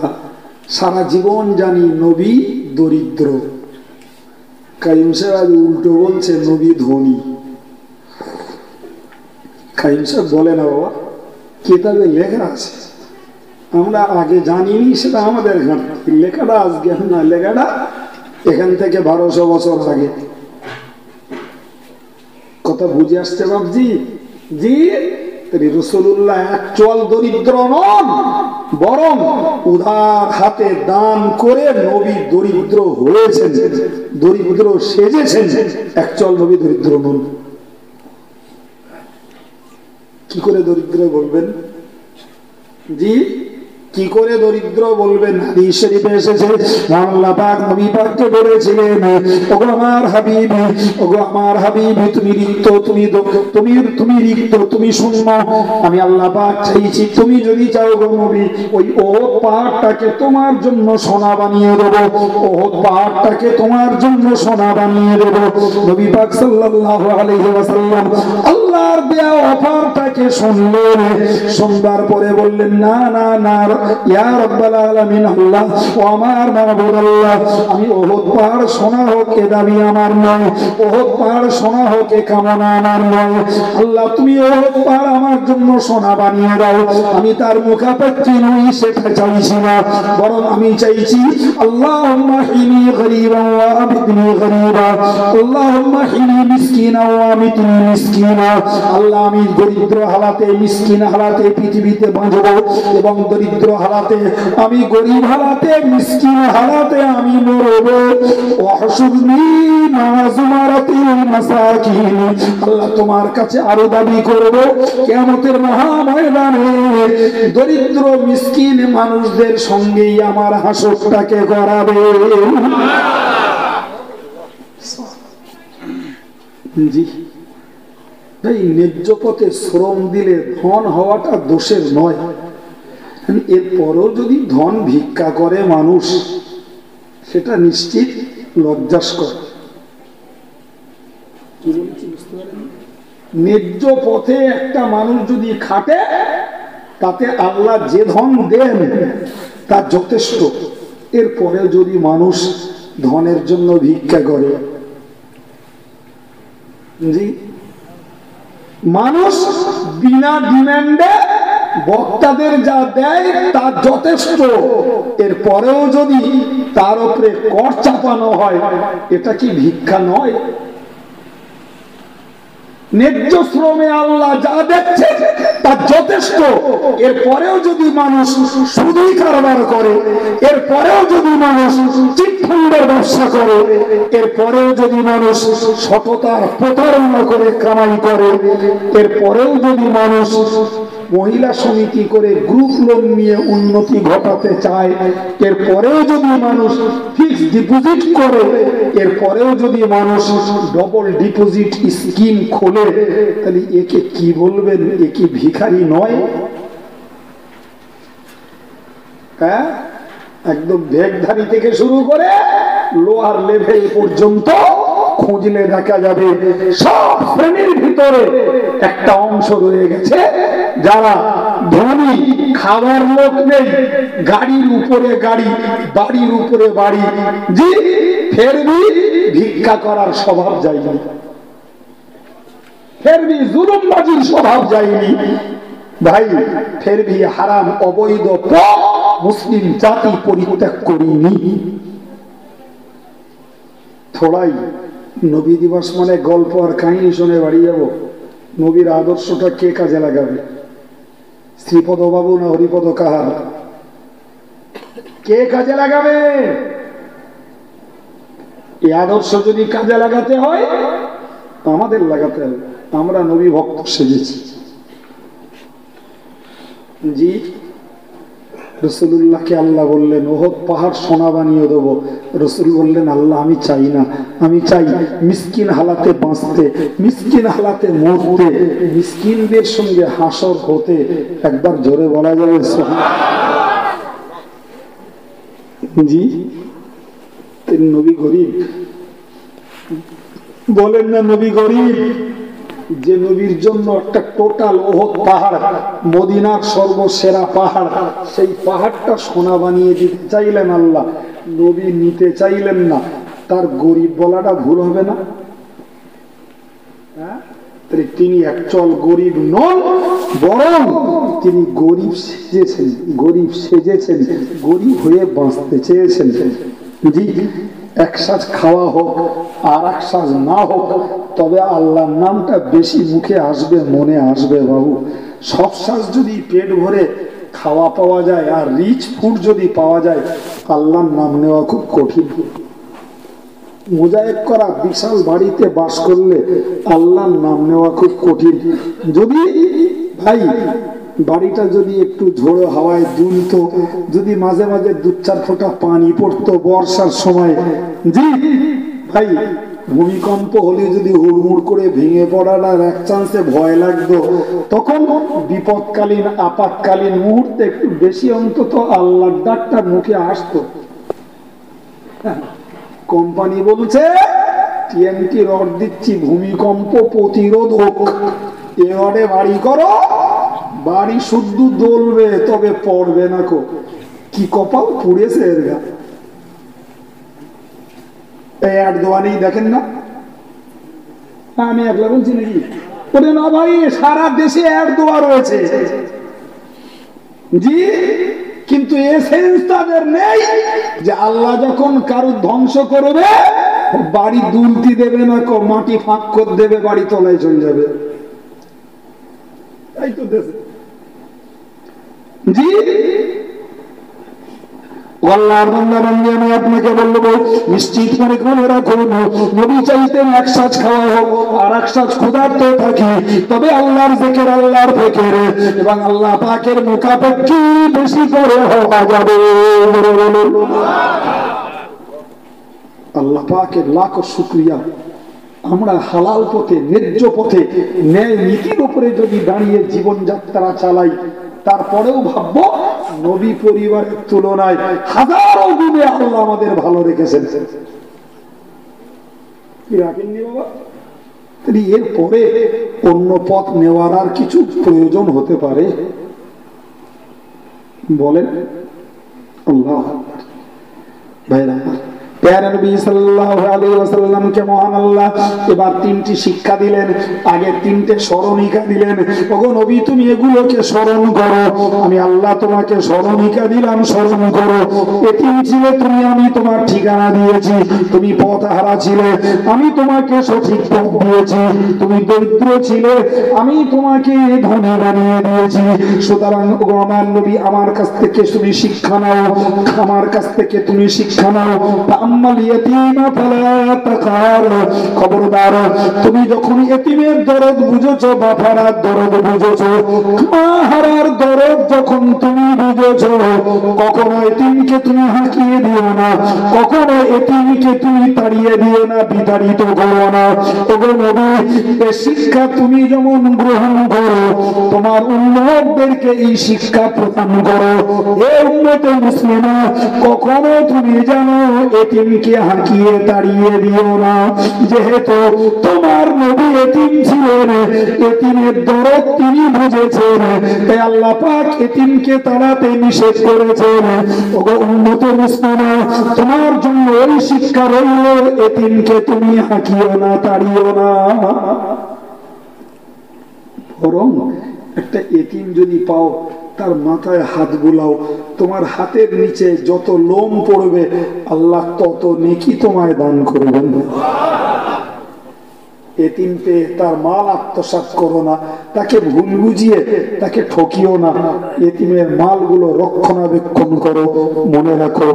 সারা জীবন জানি নবী দরিদ্র, কাইম সাহেব উল্টো বলছে নবী ধনী। কাইম সাহেব বলে না বাবা, কিতাবে লেখা আছে, আমরা আগে জানিনি, সেটা আমাদের ঘাটতি। লেখাটা আজকে না, লেখাটা এখান থেকে 1200 বছর আগে। কথা বুঝে আসছে বাবজি? জি, রাসূলুল্লাহ অ্যাকচুয়াল দরিদ্র নন, বরং উদার হাতে দান করে নবী দরিদ্র হয়েছেন, দরিদ্র সেজেছেন। অ্যাকচুয়াল নবী দরিদ্র নন। কি করে দরিদ্র বলবেন? জি, কি করে দরিদ্র বলবেন? হাদিস শরীফে এসেছে আল্লাহ পাক নবী পাককে বলেছিলেন, ওগো আমার হাবিব, ওগো আমার হাবিব, তুমি রিক্ত, তুমি রিক্ত, তুমি শূন্য। আমি আল্লাহ পাক চাইছি তুমি যদি চাও গো নবী, ওই ওহদ পাহাড়টাকে তোমার জন্য সোনা বানিয়ে দেব, ওহদ পাহাড়টাকে তোমার জন্য সোনা বানিয়ে দেব। নবী পাক সাল্লাল্লাহু আলাইহি ওয়াসাল্লাম আল্লাহর দেয়া অফারটাকে শুনলেন, শুনবার পরে বললেন, না না না ইয়া রাব্বাল আলামিন, আল্লাহ ও আমার মাবুদ আল্লাহ, আমি ওহদ পাহাড় সোনা হোক এ দাবি আমার নয়, ওহদ পাহাড় সোনা হোক এ কামনা আমার নয়। আল্লাহ তুমি ওহদ পাহাড় আমার জন্য সোনা বানিয়ে দাও, আমি তার মুখাপেক্ষী নই সেটা চাইছি না, বরং আমি চাইছি আল্লাহুম্মা হিনি গরীবান ওয়া আমিতনি গরীবা, আল্লাহুম্মা হিনি মিসকিনা ওয়া আমিতনি মিসকিনা। আল্লাহ আমি দরিদ্র হালাতে, মিসকিন হালাতে পৃথিবীতে বাঁচব, এবং দরিদ্র হালাতে, আমি গরিব হালাতে, মিসকিন হালাতে আমি মরব। ওয়াহশুরনি মা যুমারাতিল মাসাকিন। আল্লাহ তোমার কাছে আরো দাবি করব, কিয়ামতের মহা ময়দানে দরিদ্র মিসকিন মানুষদের সঙ্গেই আমার হাসরটাকে করাবে। জি, এই ন্যায্য পথে শ্রম দিলে ধন হওয়াটা দোষের নয়। এরপরও যদি ধন ভিক্ষা করে মানুষ, সেটা নিশ্চিত লজ্জাস্কর। ন্যায্য পথে একটা মানুষ যদি খাটে, তাতে আল্লাহ যে ধন দেন তা যথেষ্ট। এরপরেও যদি মানুষ ধনের জন্য ভিক্ষা করে, জি, মানুষ বিনা ডিমান্ডে বক্তাদের যা দেয় তা যথেষ্ট। এরপরেও যদি তার উপরে কর চাপানো হয়, এটা কি ভিক্ষা নয়? ন্যায্য শ্রমে আল্লাহ যা দেখছে তা যথেষ্ট। এরপরেও যদি মানুষ সুদী কারবার করে, এরপরেও যদি মানুষ চিটফান্ডের ব্যবসা করে, এরপরেও যদি মানুষ সততার প্রতারণা করে কামাই করে, এরপরেও যদি মানুষ মহিলা সমিতি করে গ্রুপ লোন নিয়ে উন্নতি ঘটাতে চায়, এরপরেও যদি মানুষ ফিক্সড ডিপোজিট করে, এরপরেও যদি মানুষ ডবল ডিপোজিট স্কিম খোলে, তাহলে একে কি বলবেন? এ কি ভিখারি নয়? হ্যাঁ, একদম ভেকধারী থেকে শুরু করে লোয়ার লেভেল পর্যন্ত খুঁজলে দেখা যাবে সব শ্রেণীর ভিতরে একটা অংশ রয়ে গেছে, যারা ধনী, খাবার লোক নেই, গাড়ির উপরে গাড়ি, বাড়ির উপরে বাড়ি, জি, ফেরবি ভিক্ষা করার স্বভাব যায়নি, ফেরবি জুলুমবাজির স্বভাব যায়নি। ভাই, ফেরবি হারাম অবৈধ মুসলিম জাতি পরিত্যাগ করিনি। থোড়াই নবী দিবস মানে গল্প আর কাহিনী শুনে বাড়ি যাব। নবীর আদর্শটা কে কাজে লাগাবে? শ্রীপদ বাবু না হরিপদ কাহার? কে কাজে লাগাবে? এই আদর্শ যদি কাজে লাগাতে হয়, আমাদের লাগাতে হবে। আমরা নবী ভক্ত সেজেছি। জি, রসুল্লাহকে আল্লাহ বললেন ওহদ পাহাড় সোনা বানিয়ে দেব। রসুল বললেন, আল্লাহ আমি চাই না, আমি চাই মিসকিন হালাতে বাঁচতে, মিসকিন হালাতে মরতে, মিসকিনদের সঙ্গে হাসর হতে। একবার জোরে বলা যাবে জি? নবী গরিব বলেন না? নবী গরিব। যে নবীর জন্য একটা টোটাল ওহদ পাহাড়, মদিনার সর্বসেরা পাহাড়, সেই পাহাড়টা সোনা বানিয়ে দিতে চাইলেন আল্লাহ, নবী নিতে চাইলেন না। তার গরিব বলাটা ভুল হবে না? তিনি একচল গরিব নন, বরং তিনি গরিব সেজেছেন, গরিব সেজেছেন, গরিব হয়ে বাঁচতে চেয়েছেন। জি, এক সাজ খাওয়া হোক আর এক সাজ না হোক, তবে আল্লাহর নামটা বেশি মুখে আসবে, মনে আসবে। বাবু, সব সাজ যদি পেট ভরে খাওয়া পাওয়া যায় আর রিচ ফুড যদি পাওয়া যায়, আল্লাহর নাম নেওয়া খুব কঠিন। মোজায়েক করা বিশাল বাড়িতে বাস করলে আল্লাহর নাম নেওয়া খুব কঠিন। যদি ভাই বাড়িটা যদি একটু ঝোড়ো হাওয়ায় দুলতো, যদি মাঝে মাঝে 2-4 ফোঁটা পানি পড়তো বর্ষার সময়, জি ভাই ভূমিকম্প হলে যদি হুড়মুড় করে ভেঙে পড়ার এক চান্সে ভয় লাগতো, তখন বিপদকালীন আপাতকালীন মুহূর্তে একটু বেশি অন্তত আল্লাহর ডাকটা মুখে আসতো। কোম্পানি বলছে টিএমটি রড দিচ্ছি, ভূমিকম্প প্রতিরোধক, এ রডে বাড়ি করো, বাড়ি শুদ্ধ দলবে তবে পড়বে না। কি কপাল পুড়েছে এর গা। এই এরদোয়ানই দেখেন না, আমি একলা বলছি নাকি? বলে না ভাই, সারা দেশে এরদোয়া রয়েছে জি, কিন্তু এসেন্স তাদের নেই যে আল্লাহ যখন কারো ধ্বংস করবে বাড়ি দুলতি দেবে না, মাটি ফাঁক করে দেবে, বাড়ি তলায় চলে যাবে। তাই তো দেশে জি। আল্লাহর বান্দা বান্দি, আমি আপনাকে বলবো নিশ্চিত করে করে রাখুন, নবী চাইতেন এক সাজ খাওয়া হোক আর এক সাজ ক্ষুধার্ত থাকি, তবে আল্লাহর জিকির, আল্লাহর ফিকির এবং আল্লাহ পাকের মুখাপেক্ষী বেশি করে হওয়া যাবে। আল্লাহ পাকের লাখ শুকরিয়া, আমরা হালাল পথে, ন্যায্য পথে, ন্যায় নীতির উপরে যদি দাঁড়িয়ে জীবনযাত্রা চালাই, তারপরেও ভাববো নবী পরিবারের তুলনায় হাজারো গুণে আল্লাহ আমাদের ভালো রেখেছেন। কি রাখেননি বাবা? এরপরে অন্য পথ নেওয়ার আর কিছু প্রয়োজন হতে পারে? বলেন। আল্লাহ ভাইরা, প্যারা নবী সাল্লাল্লাহু আলাইহি ওয়াসাল্লামকে মহান আল্লাহ এবার 3টি শিক্ষা দিলেন, আগে 3টে স্মরণিকা দিলেন। ওগো নবী, তুমি এগুলোকে স্মরণ করো, আমি আল্লাহ তোমাকে স্মরণিকা দিলাম, স্মরণ করো। এতিম ছিলে তুমি, আমি তোমার ঠিকানা দিয়েছি। তুমি পথহারা ছিলে, আমি তোমাকে সঠিক পথ দিয়েছি। তুমি দরিদ্র ছিলে, আমি তোমাকে ধনী বানিয়ে দিয়েছি। সুতরাং ওগো আমার নবী, আমার কাছ থেকে তুমি শিক্ষা নাও, আমার কাছ থেকে তুমি শিক্ষা নাও। খবরদার, তুমি যখন এতিমের দরদ বুঝেছো, বাপারার দরদ বুঝেছো, মা হারার দরদ যখন তুমি বুঝেছো, কখনো এতিমকে তুমি হাঁকিয়ে দিও না, কখনো এতিমকে তুমি তাড়িয়ে দিও না, বিতাড়িত করো না। ওগো নবী, এই শিক্ষা তুমি যেমন গ্রহণ করো, তোমার উম্মতদেরকে এই শিক্ষা প্রদান করো। এ উম্মতে মুসলিমা, কখনো তুমি জানো এতিমকে হাঁকিয়ে তাড়িয়ে দিও না। যেহেতু তোমার নবী এতিম ছিলেন, এতিমের দরদ তিনি বুঝেছেন, তাই আল্লাহ পাক এতিমকে তাড়াতে নিষেধ করেছেন। ওগো উম্মতে মুসলিমা, তোমার জন্য এই শিক্ষা রইল, এতিমকে তুমি হাঁকিও না, তাড়িও না। বরং একটা এতিম যদি পাও, তার মাথায় হাত বুলাও, তোমার হাতের নিচে যত লোম পড়বে আল্লাহ তত নেকি তোমায় দান করবেন। এতিম পেয়ে তার মাল আত্মসাৎ করো না, তাকে ভুল বুঝিয়ে তাকে ঠকিও না। এতিমের মালগুলো রক্ষণাবেক্ষণ করো। মনে রাখো,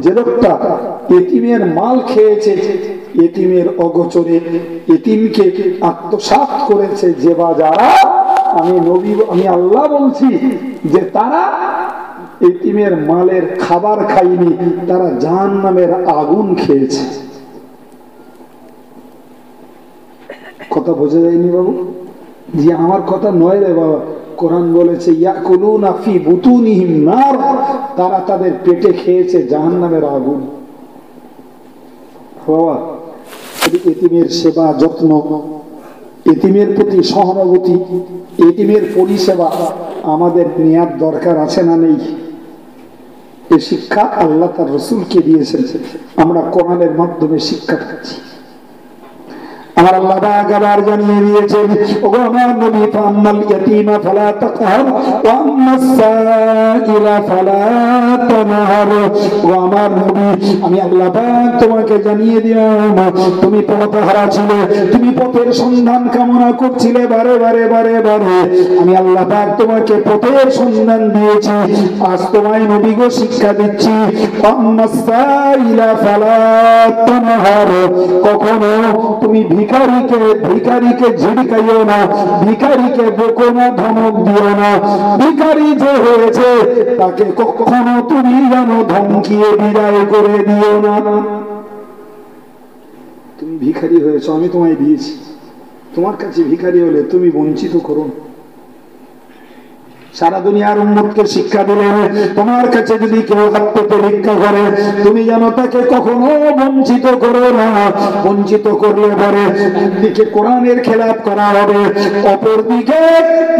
যে লোকটা এতিমের মাল খেয়েছে, এতিমের অগোচরে এতিমকে আত্মসাৎ করেছে, যে বা যারা, আমি আল্লাহ বলছি যে তারা এতিমের মালের খাবার খায়নি, তারা জাহান্নামের আগুন খেয়েছে। কথা বোঝা যায়নি বাবু? জি, আমার কথা নয় রে বাবা, কোরআন বলেছে ইয়াকুলুনা ফি বুতুনিহিম নার, তারা তাদের পেটে খেয়েছে জাহান্নামের আগুন। বাবা, এতিমের সেবা যত্ন, এতিমের প্রতি সহানুভূতি, এতিমের পরিষেবা আমাদের নেয়ার দরকার আছে না নেই? এই শিক্ষা আল্লাহ তার রাসূলকে দিয়েছেন, আমরা কোরআনের মাধ্যমে শিক্ষা পাচ্ছি। আমার আল্লাহ পাক আবার জানিয়ে দিয়েছেন, ওগো আমার নবী, ফাম্মাল ইয়াতীমা ফালা তাকহার ওয়া আম্মাস সাইলা ফালা তানহার। ও আমার নবী, আমি আল্লাহ পাক তোমাকে জানিয়ে দিলাম, তুমি পথহারা ছিলে, তুমি পথের সন্ধান কামনা করছিলে বারে বারে বারে বারে, আমি আল্লাহ পাক তোমাকে পথের সন্ধান দিয়েছি। আজ তোমায় নবী গো শিক্ষা দিচ্ছি, আম্মাস সাইলা ফালা তানহার, কখনো তুমি ভিখারিকে ঝিড়কাইও না, ভিখারিকে বকো না, ধমক দিও না। ভিখারি যে হয়েছে তাকে কখনো তুমি যেন ধমকিয়ে বিদায় করে দিও না। তুমি ভিখারি হয়েছ, আমি তোমায় দিয়েছি, তোমার কাছে ভিখারি হলে তুমি বঞ্চিত করো। সারা দুনিয়ার উম্মতকে শিক্ষা দিলেন, তোমার কাছে যদি কেউ হাত পেতে ভিক্ষা করে তুমি যেন তাকে কখনো বঞ্চিত করো না। বঞ্চিত করলে পরে একদিকে কোরআনের খেলাফ করা হবে, অপরদিকে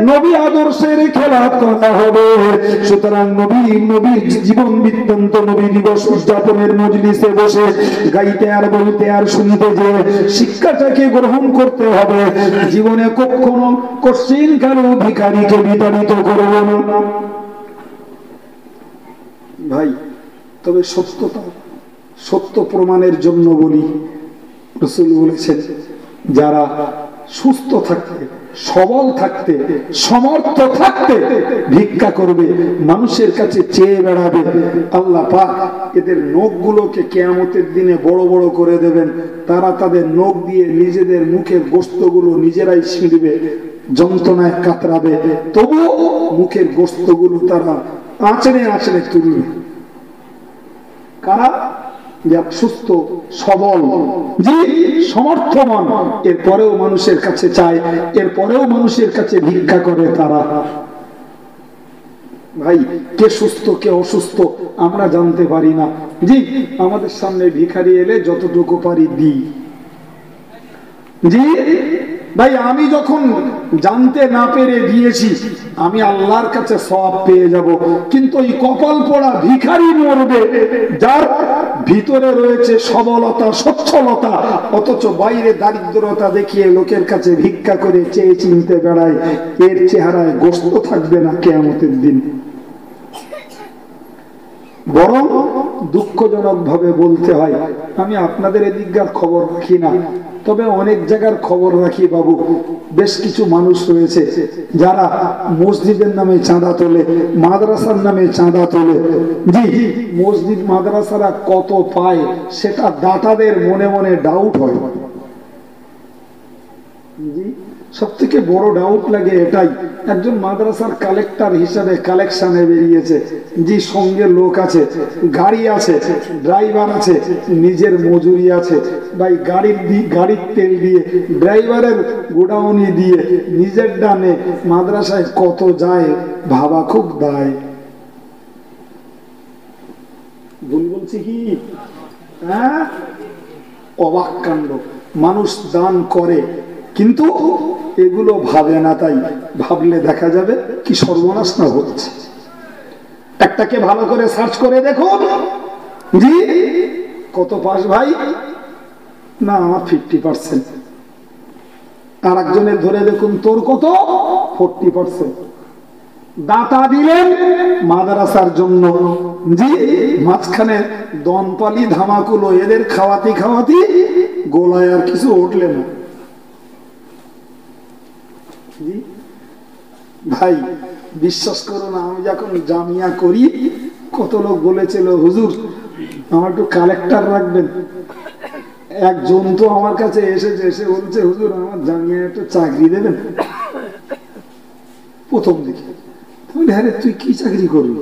নবী আদর্শের খেলাফ করা হবে। সুতরাং নবীর জীবন বৃত্তান্ত, নবী দিবস উদযাপনের মজলিসে বসে গাইতে আর বলতে আর শুনতে যে শিক্ষাটাকে গ্রহণ করতে হবে। জীবনে কখনো কোশ্চিন কারো ভিখারিকে বিতাড়িত করো না ভাই। তবে সত্য প্রমাণের জন্য বলি, রাসূল বলেছেন যারা সুস্থ থাকতে, সবল থাকতে, সমর্থ থাকতে ভিক্ষা করবে, মানুষের কাছে চেয়ে বেড়াবে, আল্লাহ পাক এদের নখগুলোকে কিয়ামতের দিনে বড় বড় করে দেবেন। তারা তাদের নখ দিয়ে নিজেদের মুখের গোশতগুলো নিজেরাই ছিঁড়বে, যন্ত্রণায় কাতরাবে, তবু মুখের গোশতগুলো তারা আঁচড়ে আঁচড়ে তুলবে। কারা? সুস্থ সবল, যে সমর্থমান, এরপরেও মানুষের কাছে চায়, এরপরেও মানুষের কাছে ভিক্ষা করে তারা। ভাই, কে সুস্থ কে অসুস্থ আমরা জানতে পারি না। জি, আমাদের সামনে ভিখারি এলে যতটুকু পারি দিই। জি ভাই, আমি যখন জানতে না পেরে দিয়েছি আমি আল্লাহর কাছে সওয়াব পেয়ে যাব, কিন্তু এই কপাল পোড়া ভিখারি মরবে যার ভিতরে রয়েছে সবলতা, সচ্ছলতা, অথচ বাইরে দারিদ্রতা দেখিয়ে লোকের কাছে ভিক্ষা করে চেয়ে চিনতে বেড়ায়। এর চেহারায় গোশত থাকবে না কিয়ামতের দিন। বরং দুঃখজনক ভাবে বলতে হয়, আমি আপনাদের এদিককার খবর রাখি না, তবে অনেক জায়গার খবর রাখি বাবু। বেশ কিছু মানুষ রয়েছে যারা মসজিদের নামে চাঁদা তোলে, মাদ্রাসার নামে চাঁদা তোলে। জি, মসজিদ মাদ্রাসারা কত পায় সেটা দাতাদের মনে মনে ডাউট হয়। জি, সব থেকে বড় ডাউট লাগে এটাই, একজন মাদ্রাসার কালেক্টর হিসাবে কালেকশনে বেরিয়েছে, জি সঙ্গে লোক আছে, গাড়ি আছে, ড্রাইভার আছে, নিজের মজুরি আছে। ভাই, গাড়ির তেল দিয়ে, ড্রাইভারের গোডাউনি দিয়ে, নিজের ডানে মাদ্রাসায় কত যায় ভাবা খুব দায়। ভুল বলছি কি? হ্যাঁ, অবাক কাণ্ড। মানুষ দান করে কিন্তু এগুলো ভাবে না, তাই ভাবলে দেখা যাবে কি সর্বনাশ না হচ্ছে। একটাকে ভালো করে সার্চ করে দেখুন, জি কত পাস ভাই? না, আমার 50%। আর একজনের ধরে দেখুন, তোর কত? 40%। দাতা দিলেন মাদ্রাসার জন্য, জি মাঝখানে দনপালি ধামাকুলো, এদের খাওয়াতি খাওয়াতি গোলায় আর কিছু উঠলে না। ভাই বিশ্বাস করো না, আমি যখন জামিয়া করি কত লোক বলেছিল হুজুর আমার একটু কালেক্টর রাখবেন। একজন তো আমার কাছে এসে বলছে হুজুর আমার জামিয়া একটু চাকরি দেবেন। প্রথম দিকে হ্যাঁ, তুই কি চাকরি করবি?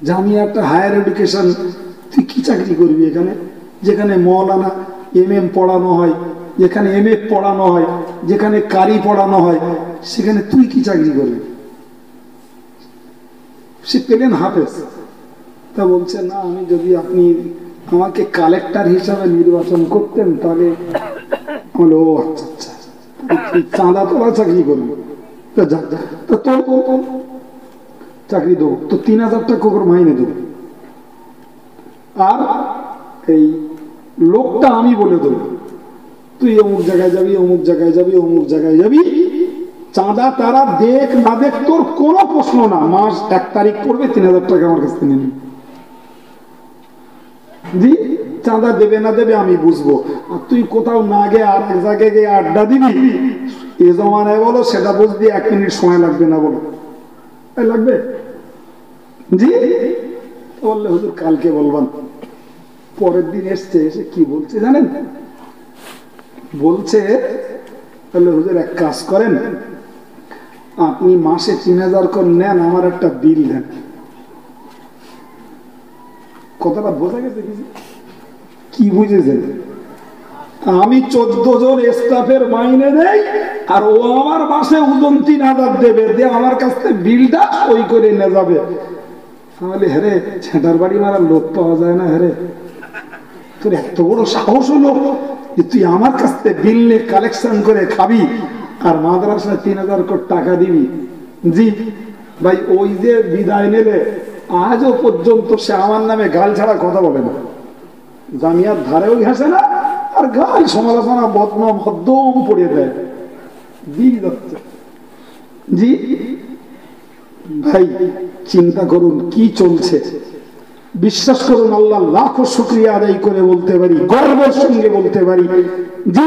জামিয়া একটা হায়ার এডুকেশন, তুই কি চাকরি করবি এখানে? যেখানে মৌলানা MM পড়ানো হয়, যেখানে MA পড়ানো হয়, যেখানে কারি পড়ানো হয়, সেখানে তুই কি চাকরি করবি? সে পেলেন হাফেজ। তা বলছে না, আমি যদি আপনি আমাকে কালেক্টর হিসাবে নির্বাচন করতেন তাহলে। ও আচ্ছা আচ্ছা, চাঁদা তোলা চাকরি করবি? তো তোর চাকরি দেবো, তো 3000 টাকা করে মাইনে দেবো, আর এই লোকটা আমি বলে দেবো তুই অমুক জায়গায় যাবি, অমুক জায়গায় যাবি, অমুক জায়গায় যাবি। চাঁদা তারা দেখ না দেখ তোর কোনো প্রশ্ন না, মাস 1 তারিখ পড়বে 3000 টাকা আমার কাছ থেকে নিবি। জি, চাঁদা দেবে না দেবে আমি বুঝবো, আর তুই কোথাও না গিয়ে আর এক জায়গায় গিয়ে আড্ডা দিবি, এ জমানায় বলো সেটা বুঝবি 1 মিনিট সময় লাগবে না, বলো লাগবে? জি বললে হুজুর কালকে বলবান। পরের দিন এসে কি বলছে জানেন? বলছে তাহলে হুজুর এক কাজ করেন, আপনি মাসে 3000 করে নেন, আমার একটা বিল দেন। কথাটা বোঝা গেছে? কি বুঝেছেন? আমি 14 জন স্টাফের মাইনে দেই, আর ও আমার মাসে ওজন 3000 দেবে, দিয়ে আমার কাছ থেকে বিলটা ওই করে নিয়ে যাবে। তাহলে হ্যাঁ, ছেঁটার বাড়ি মারার লোক পাওয়া যায় না? হ্যাঁ, তোর এত বড় সাহস হলো যে তুই আমার কাছ থেকে বিল নিয়ে কালেকশন করে খাবি আর মাদ্রাসায় 3000 কোটি টাকা দিবি? জি ভাই, ওই যে বিদায় নেলে আজও পর্যন্ত সে আমার নামে গাল ছাড়া কথা বলে না, জামিয়ার ধারেও ঘেঁষে না, আর গাল সমালোচনা বদনাম হদ্দম পড়িয়ে দেয়, দিন যাচ্ছে। জি ভাই, চিন্তা করুন কি চলছে। বিশ্বাস করুন, আল্লাহ লাখো শুকরিয়া আদায় করে বলতে পারি, গর্বের সঙ্গে বলতে পারি, জি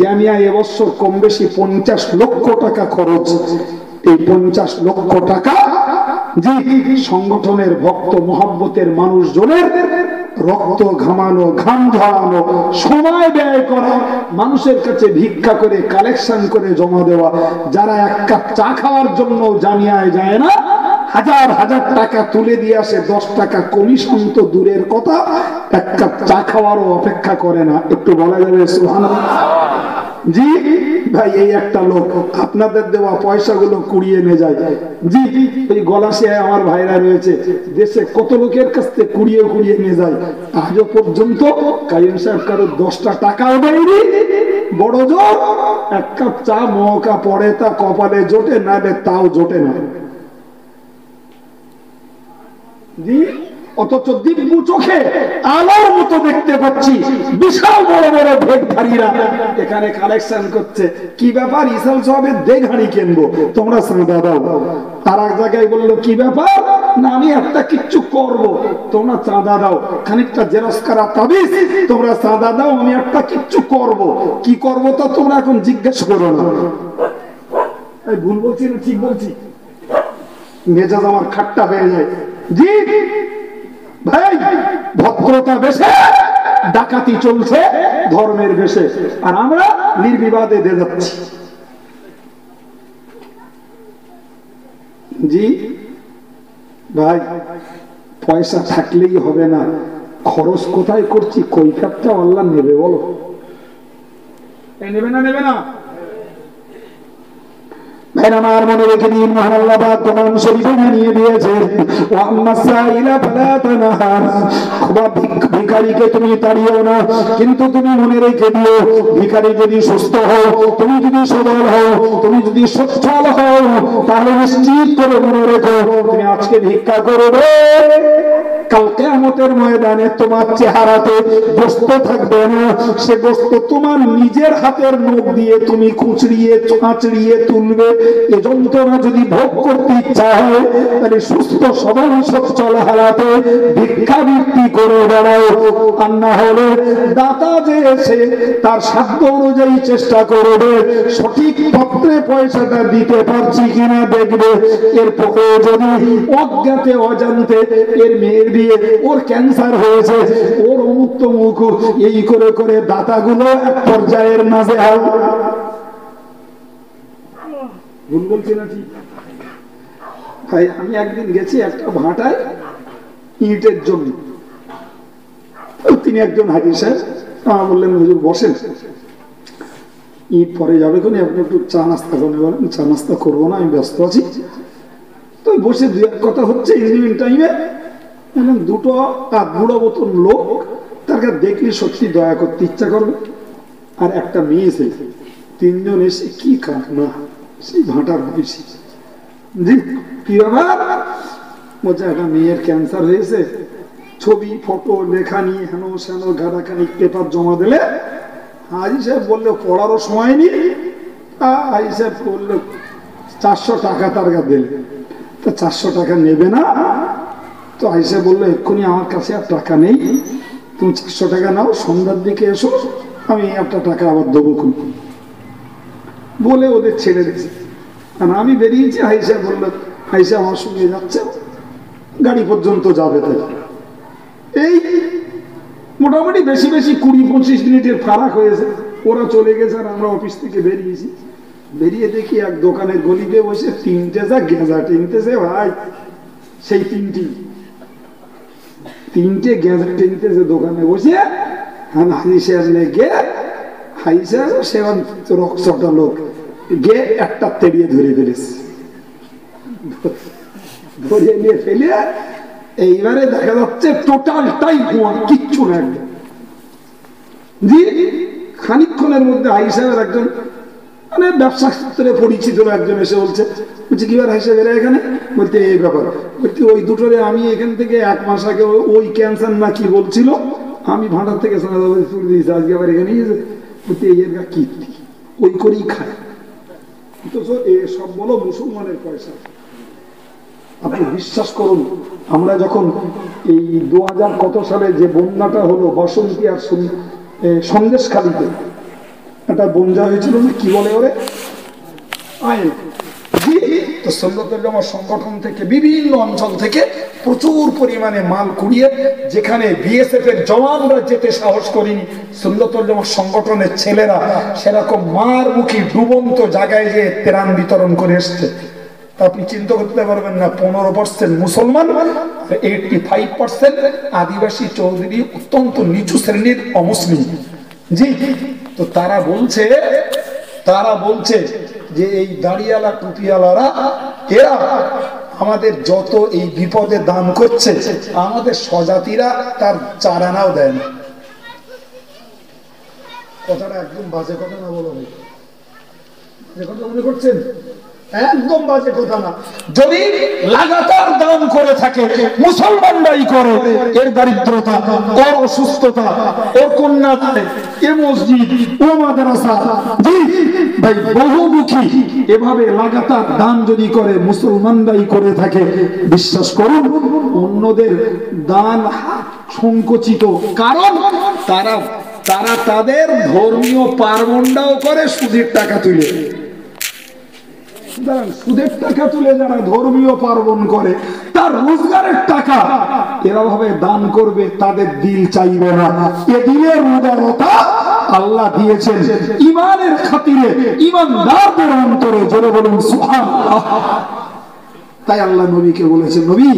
জামিয়া এবছর কম বেশি 50 লক্ষ টাকা খরচ। এই 50 লক্ষ টাকা জি সংগঠনের ভক্ত মহব্বতের মানুষজনের রক্ত ঘামানো, ঘাম ঝরানো, সময় ব্যয় করা, মানুষের কাছে ভিক্ষা করে কালেকশন করে জমা দেওয়া। যারা এক কাপ চা খাওয়ার জন্য জামিয়ায় যায় না, হাজার হাজার টাকা তুলে দিয়ে আসে, 10 টাকা কমিশন তো দূরের কথা, এক কাপ চা খাওয়ারও অপেক্ষা করে না। একটু বলা যাবে সুবহানাল্লাহ? জি ভাই, এই একটা লোক আপনাদের দেওয়া পয়সাগুলো কুড়িয়ে নিয়ে যায়। জি এই গলাশিয়ায় আমার ভাইরা রয়েছে, দেশে কত লোকের কাছ থেকে কুড়িয়ে কুড়িয়ে নিয়ে যায়। আজও পর্যন্ত কাইম সাহেব কারো 10টা টাকাও দেয়নি। বড় জোর এক কাপ চা মৌকা পড়ে, তা কপালে জোটে, না তাও জোটে না। জি অথচ দিব্য চোখে আলোর মতো দেখতে পাচ্ছি বিশাল বড় বড় ভেটধারীরা এখানে কালেকশন করছে। কি ব্যাপার? ইসাল সাহেবের দেঘাড়ি কিনবো, তোমরা চাঁদা দাও। আর এক জায়গায় বললো কি ব্যাপার? না আমি একটা কিচ্ছু করব, তোমরা চাঁদা দাও। খানিকটা জেরক্স করা তাবিজ, তোমরা চাঁদা দাও, আমি একটা কিচ্ছু করব। কি করব তা তোমরা এখন জিজ্ঞেস করো না। ভুল বলছি না ঠিক বলছি? মেজাজ আমার খাট্টা হয়ে যায়। জি ভাই, ভদ্রতা বেশে ডাকাতি চলছে ধর্মের বেশে, আর আমরা নির্বিবাদে দিয়ে যাচ্ছি। জি ভাই, পয়সা থাকলেই হবে না, খরচ কোথায় করছি কৈফিয়তটা আল্লাহ নেবে। বলো নেবে না? নেবে না? আমার মনে রেখে দিন, মহান আল্লাহ পাক কোরআন শরীফে জানিয়ে দিয়েছেন, ওয়া আম্মাস সাইলা ফালা তানহার, ভিখারিকে তুমি তাড়িও না, কিন্তু তুমি মনে রেখে দিও, ভিখারি যদি সুস্থ হও, তুমি যদি সবল হও, তুমি যদি সচ্ছল হও, তাহলে নিশ্চিত করে মনে রেখো, তুমি আজকে ভিক্ষা করবে, কাল কিয়ামতের ময়দানে তোমার চেহারাতে গোশত থাকবে না। সে গোশত তোমার নিজের হাতের নখ দিয়ে তুমি খুঁচড়িয়ে চাঁচড়িয়ে তুলবে। এই যন্ত্রণা যদি ভোগ করতে ইচ্ছা হয়, তাহলে সুস্থ সবল সচ্ছল হালাতে ভিক্ষাবৃত্তি করে বেড়াও। আর না হলে দাতা যে এসে তার সাধ্য অনুযায়ী চেষ্টা করবে, সঠিক পত্রে পয়সাটা দিতে পারছি কিনা দেখবে। এরপরে যদি অজ্ঞাতে অজান্তে এর মেয়ের বিয়ে, ওর ক্যান্সার হয়েছে, ওর অমুক তমুক, এই করে করে দাতাগুলো এক পর্যায়ের নাজেহাল। ভুল বলছি না ঠিক? ভাই আমি একদিন গেছি একটা ভাটায় ইটের জমি, তিনি একজন হাজি সাহেব বললেন, হুজুর বসেন, ইট পরে যাবে কোন, আপনি একটু চা নাস্তা করে বলেন। চা নাস্তা করবো না, আমি ব্যস্ত আছি। তো বসে দু এক কথা হচ্ছে ইভিনিং টাইমে, দুটো বুড়ো মতন লোক, তাকে দেখলে সত্যি দয়া করতে ইচ্ছা করবে। আর একটা মেয়ে এসে, তিনজন এসে কি কারণা সেই ভাটার অফিসে। জি কি ব্যাপার? বলছে একটা মেয়ের ক্যান্সার হয়েছে, ছবি ফটো লেখা নিয়ে হেন সেন গাদাখানিক পেপার জমা দিলে, হাজি সাহেব বললে পড়ারও সময় নেই। হাজি সাহেব বললো 400 টাকা তার কাছে দিলে, তা 400 টাকা নেবে না? তো হাজি সাহেব বললো এক্ষুনি আমার কাছে আর টাকা নেই, তুমি 400 টাকা নাও, সন্ধ্যার দিকে এসো, আমি একটা টাকা আবার দেবো বলে ওদের ছেড়ে দিয়েছে। আমি বেরিয়েছি, হাজি সাহেব বললো, হাজি সাহেব আমার সঙ্গে যাচ্ছে, গাড়ি পর্যন্ত যাবে। তাই এই মোটামুটি বেশি বেশি 20-25 মিনিটের ফারাক হয়েছে। ওরা চলে গেছে আর আমরা অফিস থেকে বেরিয়েছি, বেরিয়ে দেখি এক দোকানের গলিতে বসে তিনটে যা গেঁজা টেনতেছে ভাই, সেই তিনটে গেঁজা টেনতেছে দোকানে বসে। হাজি সাহেব গে হাজি সাহেব সেवन রক্সটা লোক গে একটা তেড়িয়ে ধরে ফেলেছে, ধরে নিয়ে ফেলে এইবারে দেখা যাচ্ছে টোটালটাই কুয়া, কিচ্ছু না একদম। জি খানিকক্ষণের মধ্যে হাজি সাহেবের একজন মানে ব্যবসা সূত্রে পরিচিত একজন এসে বলছে কি বার হাজি সাহেব এখানে, বলতে এই ব্যাপার, বলতে ওই দুটোরে আমি এখান থেকে 1 মাস আগে ওই ক্যান্সার না কি বলছিল, আমি ভাঁড়ার থেকে তুলে দিয়েছি, আজকে আবার এখানে বলতে এর কীর্তি ওই করেই খায়। অথচ এ সব বলো মুসলমানের পয়সা। আপনি বিশ্বাস করুন, আমরা যখন এই 2000 কত সালে যে বন্যাটা হলো বসন্তী আর সন্দেশখালীতে একটা বন্যা হয়েছিল না, কি বলে ওরে আইন, তো সুন্নতুল জামাত সংগঠন থেকে বিভিন্ন অঞ্চল থেকে প্রচুর পরিমাণে মাল কুড়িয়ে, যেখানে বিএসএফ এর জওয়ানরা যেতে সাহস করেনি, সুন্নতুল জামাত সংগঠনের ছেলেরা সেরকম মার মুখী ডুবন্ত জায়গায় যে ত্রাণ বিতরণ করে এসছে। আপনি চিন্তা করতে পারবেন না, 15% মুসলমান, 85% আদিবাসী চৌধুরী, অত্যন্ত নিচু শ্রেণীর অমুসলিম। জি, তো তারা বলছে যে এই দাড়িওয়ালা টুপিওয়ালারা এরা আমাদের যত এই বিপদে দান করছে, আমাদের স্বজাতিরা তার 4 আনাও দেয় না। কথাটা একদম বাজে কথা না, বলো ভাই, যে কথা মনে করছেন একদম বাজে কথা না। যদি লাগাতার দান করে থাকে মুসলমানরাই করে, এর দারিদ্রতা, ওর অসুস্থতা, ওর কন্যাদায়, এ মসজিদ, ও মাদ্রাসা, জি ভাই বহুমুখী এভাবে লাগাতার দান যদি করে মুসলমানরাই করে থাকে, বিশ্বাস করুন অন্যদের দান সংকুচিত, কারণ তারা তাদের ধর্মীয় পার্বণটাও করে সুদের টাকা তুলে। সুদের টাকা তুলে যারা ধর্মীয় পার্বণ করে, তার রোজগারের টাকা এরা ভাবে দান করবে, তাদের দিল চাইবে না। এ দিলের উদারতা আল্লাহ দিয়েছেন ইমানের খাতিরে, ইমানদারদের অন্তরে। জোরে বলুন সুবহানাল্লাহ। তাই আল্লাহ নবীকে বলেছেন, নবী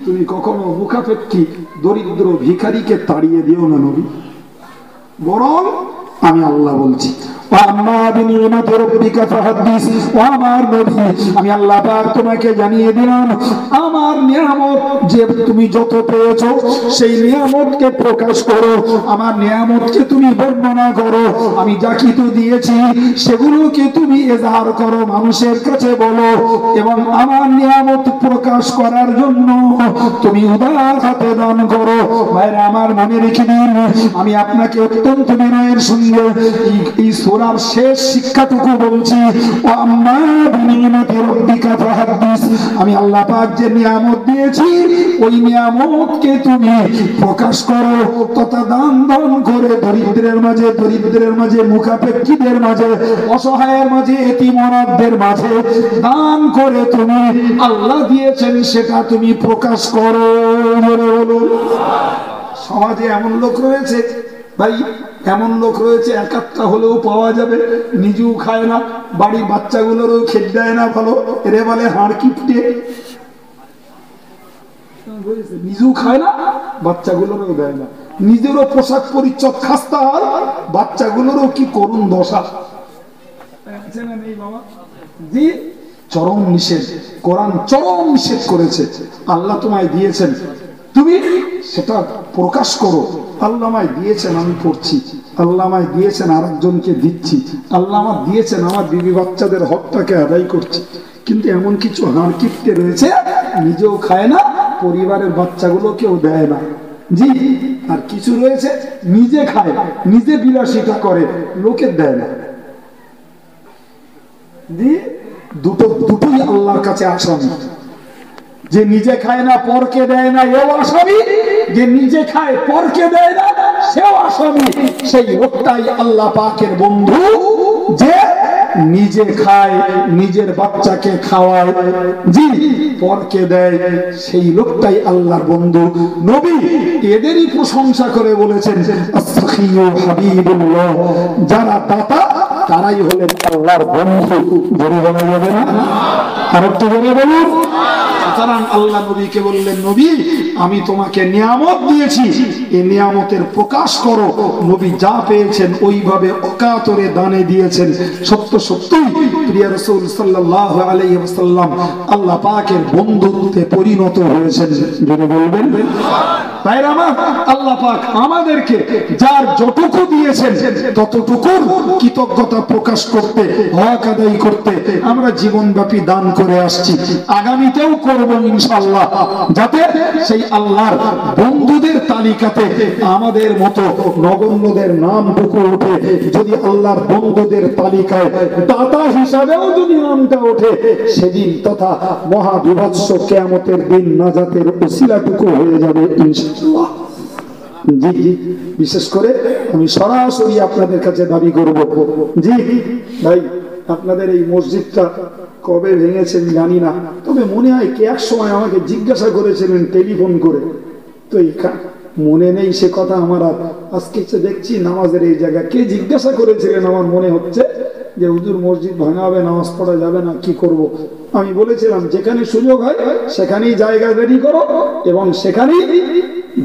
তুমি কখনো মুখাপেক্ষী দরিদ্র ভিখারিকে তাড়িয়ে দিও না নবী, বরং আমি আল্লাহ বলছি আমি আল্লাহ পাক তোমাকে জানিয়ে দিলাম আমার নিয়ামত যে তুমি যত পেয়েছো সেই নিয়ামতকে প্রকাশ করো, আমার নিয়ামতকে তুমি বর্ণনা করো, আমি যা কিছু দিয়েছি সেগুলোকে তুমি এজাহার করো, মানুষের কাছে বলো, এবং আমার নিয়ামত প্রকাশ করার জন্য তুমি উদার হাতে দান করো। ভাইরা আমার মনে রেখে দিন, আমি আপনাকে অত্যন্ত বিনয়ের সঙ্গে এই সূরার শেষ শিক্ষাটুকু বলছি, আমি আল্লাহ পাক যে নিয়ামত দিয়েছি ওই নিয়ামতকে তুমি প্রকাশ করো তথা দান করে দরিদ্রের মাঝে মুখাপেক্ষীদের মাঝে, অসহায়ের মাঝে, এতিম অনাথদের মাঝে দান করে তুমি আল্লাহ দিয়েছেন সেটা তুমি প্রকাশ করো। সমাজে এমন লোক রয়েছে ভাই, এমন লোক রয়েছে এক একটা হলেও পাওয়া যাবে, নিজেও খায় না, বাড়ির বাচ্চাগুলোরও খেতে দেয় না ভালো, এরে বলে হাড় কিপটে, নিজেও খায় না বাচ্চাগুলোরও দেয় না, নিজেরও পোশাক পরিচ্ছদ খাস্তা, আর বাচ্চাগুলোরও কি করুণ দশা। জি, চরম নিষেধ, কোরআন চরম নিষেধ করেছে। আল্লাহ তোমায় দিয়েছেন, তুমি সেটা প্রকাশ করো। আল্লাহ আমায় দিয়েছেন, আমি পড়ছি, আল্লাহ আমায় দিয়েছেন, আরেকজনকে দিচ্ছি, আল্লাহ আমার দিয়েছেন, আমার বিবি বাচ্চাদের হকটাকে আদায় করছি। কিন্তু এমন কিছু হাড় কিপটে রয়েছে, নিজেও খায় না, পরিবারের বাচ্চাগুলো কেউ দেয় না। জি, আর কিছু রয়েছে নিজে খায়, নিজে বিলাসিতা করে, লোকের দেয় না। জি, দুটোই আল্লাহর কাছে আসামি। যে নিজে খায় না পরকে দেয় না এও আসামি, যে নিজে খায় পরকে দেয় না সেও আসামি। সেই লোকটাই আল্লাহ পাকের বন্ধু, যে নিজে খায়, নিজের বাচ্চাকে খাওয়ায়, জি পরকে দেয়, সেই লোকটাই আল্লাহর বন্ধু। নবী এদেরই প্রশংসা করে বলেছেন আস-সাখিয়্যু হাবিবুল্লাহ, যারা দাতা তারাই হলেন আল্লাহর বন্ধু। বলে বলা যাবে না? আর একটু বলে বলুন। সুতরাং আল্লাহ নবীকে বললেন, নবী আমি তোমাকে নিয়ামত দিয়েছি, এই নিয়ামতের প্রকাশ করো। নবী যা পেয়েছেন ওইভাবে অকাতরে দানে দিয়েছেন। সত্য সত্যই প্রিয় রাসূল সাল্লাল্লাহু আলাইহি ওয়াসাল্লাম আল্লাহ পাকের বন্ধুত্বে পরিণত হয়েছেন। যদি বলবেন ভাইরা আমার, আল্লাহ পাক আমাদেরকে যার যতটুকু দিয়েছেন ততটুকুর কৃতজ্ঞতা প্রকাশ করতে, হক আদায় করতে আমরা জীবনব্যাপী দান করে আসছি, আগামীতেও করব ইনশাআল্লাহ, যাতে সেই আল্লাহর বন্ধুদের তালিকাতে আমাদের মতো নগণ্যদের নামটুকু ওঠে। যদি আল্লাহর বন্ধুদের তালিকায় দাতা হিসাবেও যদি নামটা ওঠে, সেদিন তথা মহাবিভৎস কিয়ামতের দিন নাজাতের ওসিলাটুকু হয়ে যাবে ইনশাআল্লাহ। জি জি, বিশেষ করে আমি সরাসরি আপনাদের কাছে দাবি করব, জি ভাই আপনাদের এই মসজিদটা কবে ভেঙেছেন জানি না, তবে মনে হয় কি এক সময় আমাকে জিজ্ঞাসা করেছিলেন টেলিফোন করে, তো মনে নেই সে কথা আমার। আর আজকে দেখছি নামাজের এই জায়গা কে জিজ্ঞাসা করেছিলেন, আমার মনে হচ্ছে যে হুজুর মসজিদ ভাঙা হবে, নামাজ পড়া যাবে না, কি করব। আমি বলেছিলাম যেখানে সুযোগ হয় সেখানেই জায়গা রেডি করো এবং সেখানেই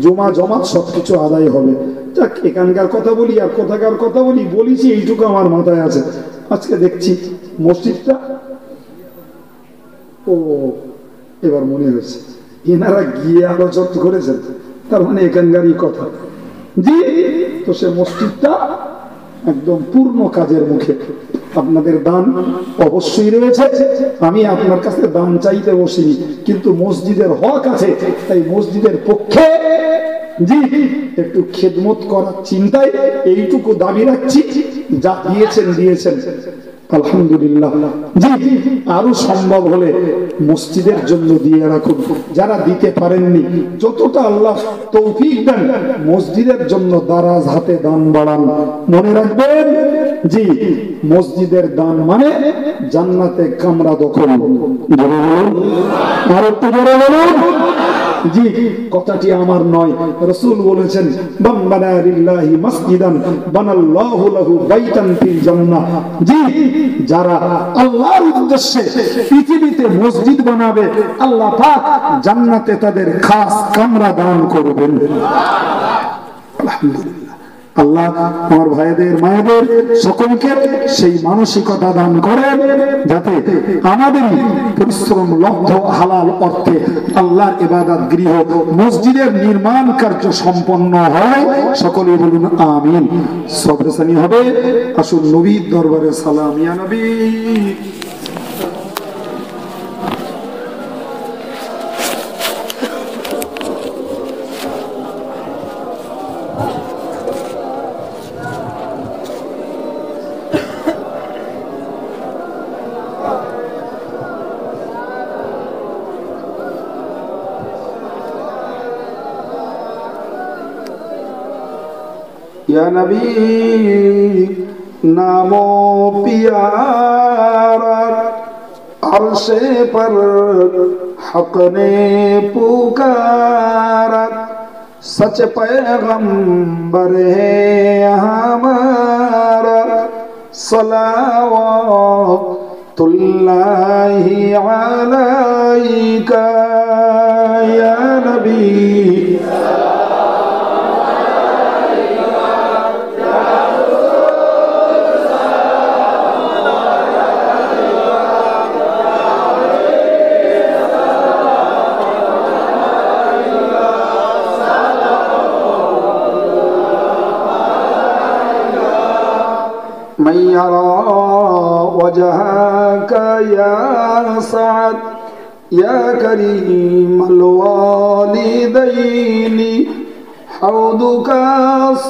জমা জমাত সবকিছু আদায় হবে। যাক, এখানকার কথা বলি আর কোথাকার কথা বলি, বলেছি এইটুকু আমার মাথায় আছে। আজকে দেখছি মসজিদটা, ও এবার মনে হয়েছে এনারা গিয়ে আলোচনা করেছেন, তার মানে এখানকারই কথা। জি, তো সে মসজিদটা একদম পূর্ণ কাজের মুখে। আপনাদের দান অবশ্যই রয়েছে, আমি আপনার কাছে দান চাইতে বসিনি, কিন্তু মসজিদের হক আছে, তাই মসজিদের পক্ষে জি একটু খেদমত করার চিন্তায় এইটুকু দাবি রাখছি। যা দিয়েছেন দিয়েছেন আলহামদুলিল্লাহ। জি, আরো সম্ভব হলে মসজিদের জন্য দিয়ে রাখুন। যারা দিতে পারেননি যতটা আল্লাহ তৌফিক দেন মসজিদের জন্য দারাজ হাতে দান বাড়ান। মনে রাখবেন, জি মসজিদের দান মানে জান্নাতে কামরা দখল। আর একটু বড় বলুন। জি, কথাটি আমার নয়, রাসূল বলেছেন মান বানা লিল্লাহি মাসজিদান বানাল্লাহু লাহু বাইতান ফিল জান্নাহ। জি, যারা আল্লাহর উদ্দেশ্যে পৃথিবীতে মসজিদ বানাবে আল্লাহ পাক জান্নাতে তাদের খাস কামরা দান করবেন। আলহামদুলিল্লাহ। আল্লাহ আমার ভাইদের মায়েদের সকলকে সেই মানসিকতা দান করেন, যাতে আমাদের পরিশ্রম লব্ধ হালাল অর্থে আল্লাহর ইবাদত গৃহ মসজিদের নির্মাণ কার্য সম্পন্ন হয়। সকলে বলুন আমিন। সবরেসানি হবে। আসুন নবীর দরবারে সালাম। ইয়া নবী या नबी नामो प्यारा अर्शे पर हक ने पुकारा, सच पैगंबर है हमारा, सलावतुल्लाहि अलैका या नबी। मैं यरा वजहक या सअद या करीम अलवालिदैनी, हौदुका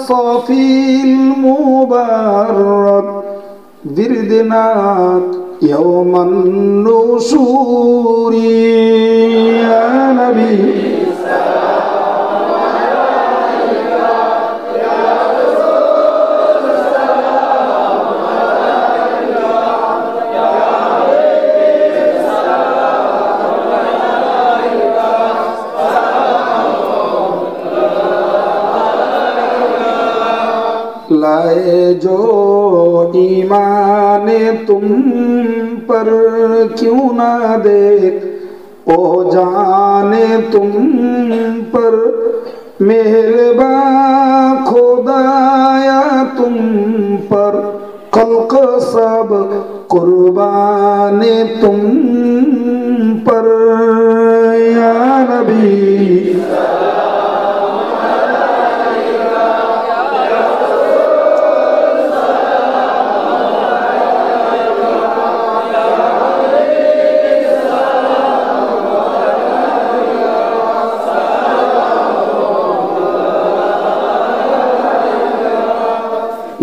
सफील मुबारक विरदना यौमन नुशूरी या नबी। आए जो ईमान तुम पर क्यों ना दे ओ जाने तुम पर मेहरबान खुदाया तुम पर खल्क सब कुर्बान तुम पर या नबी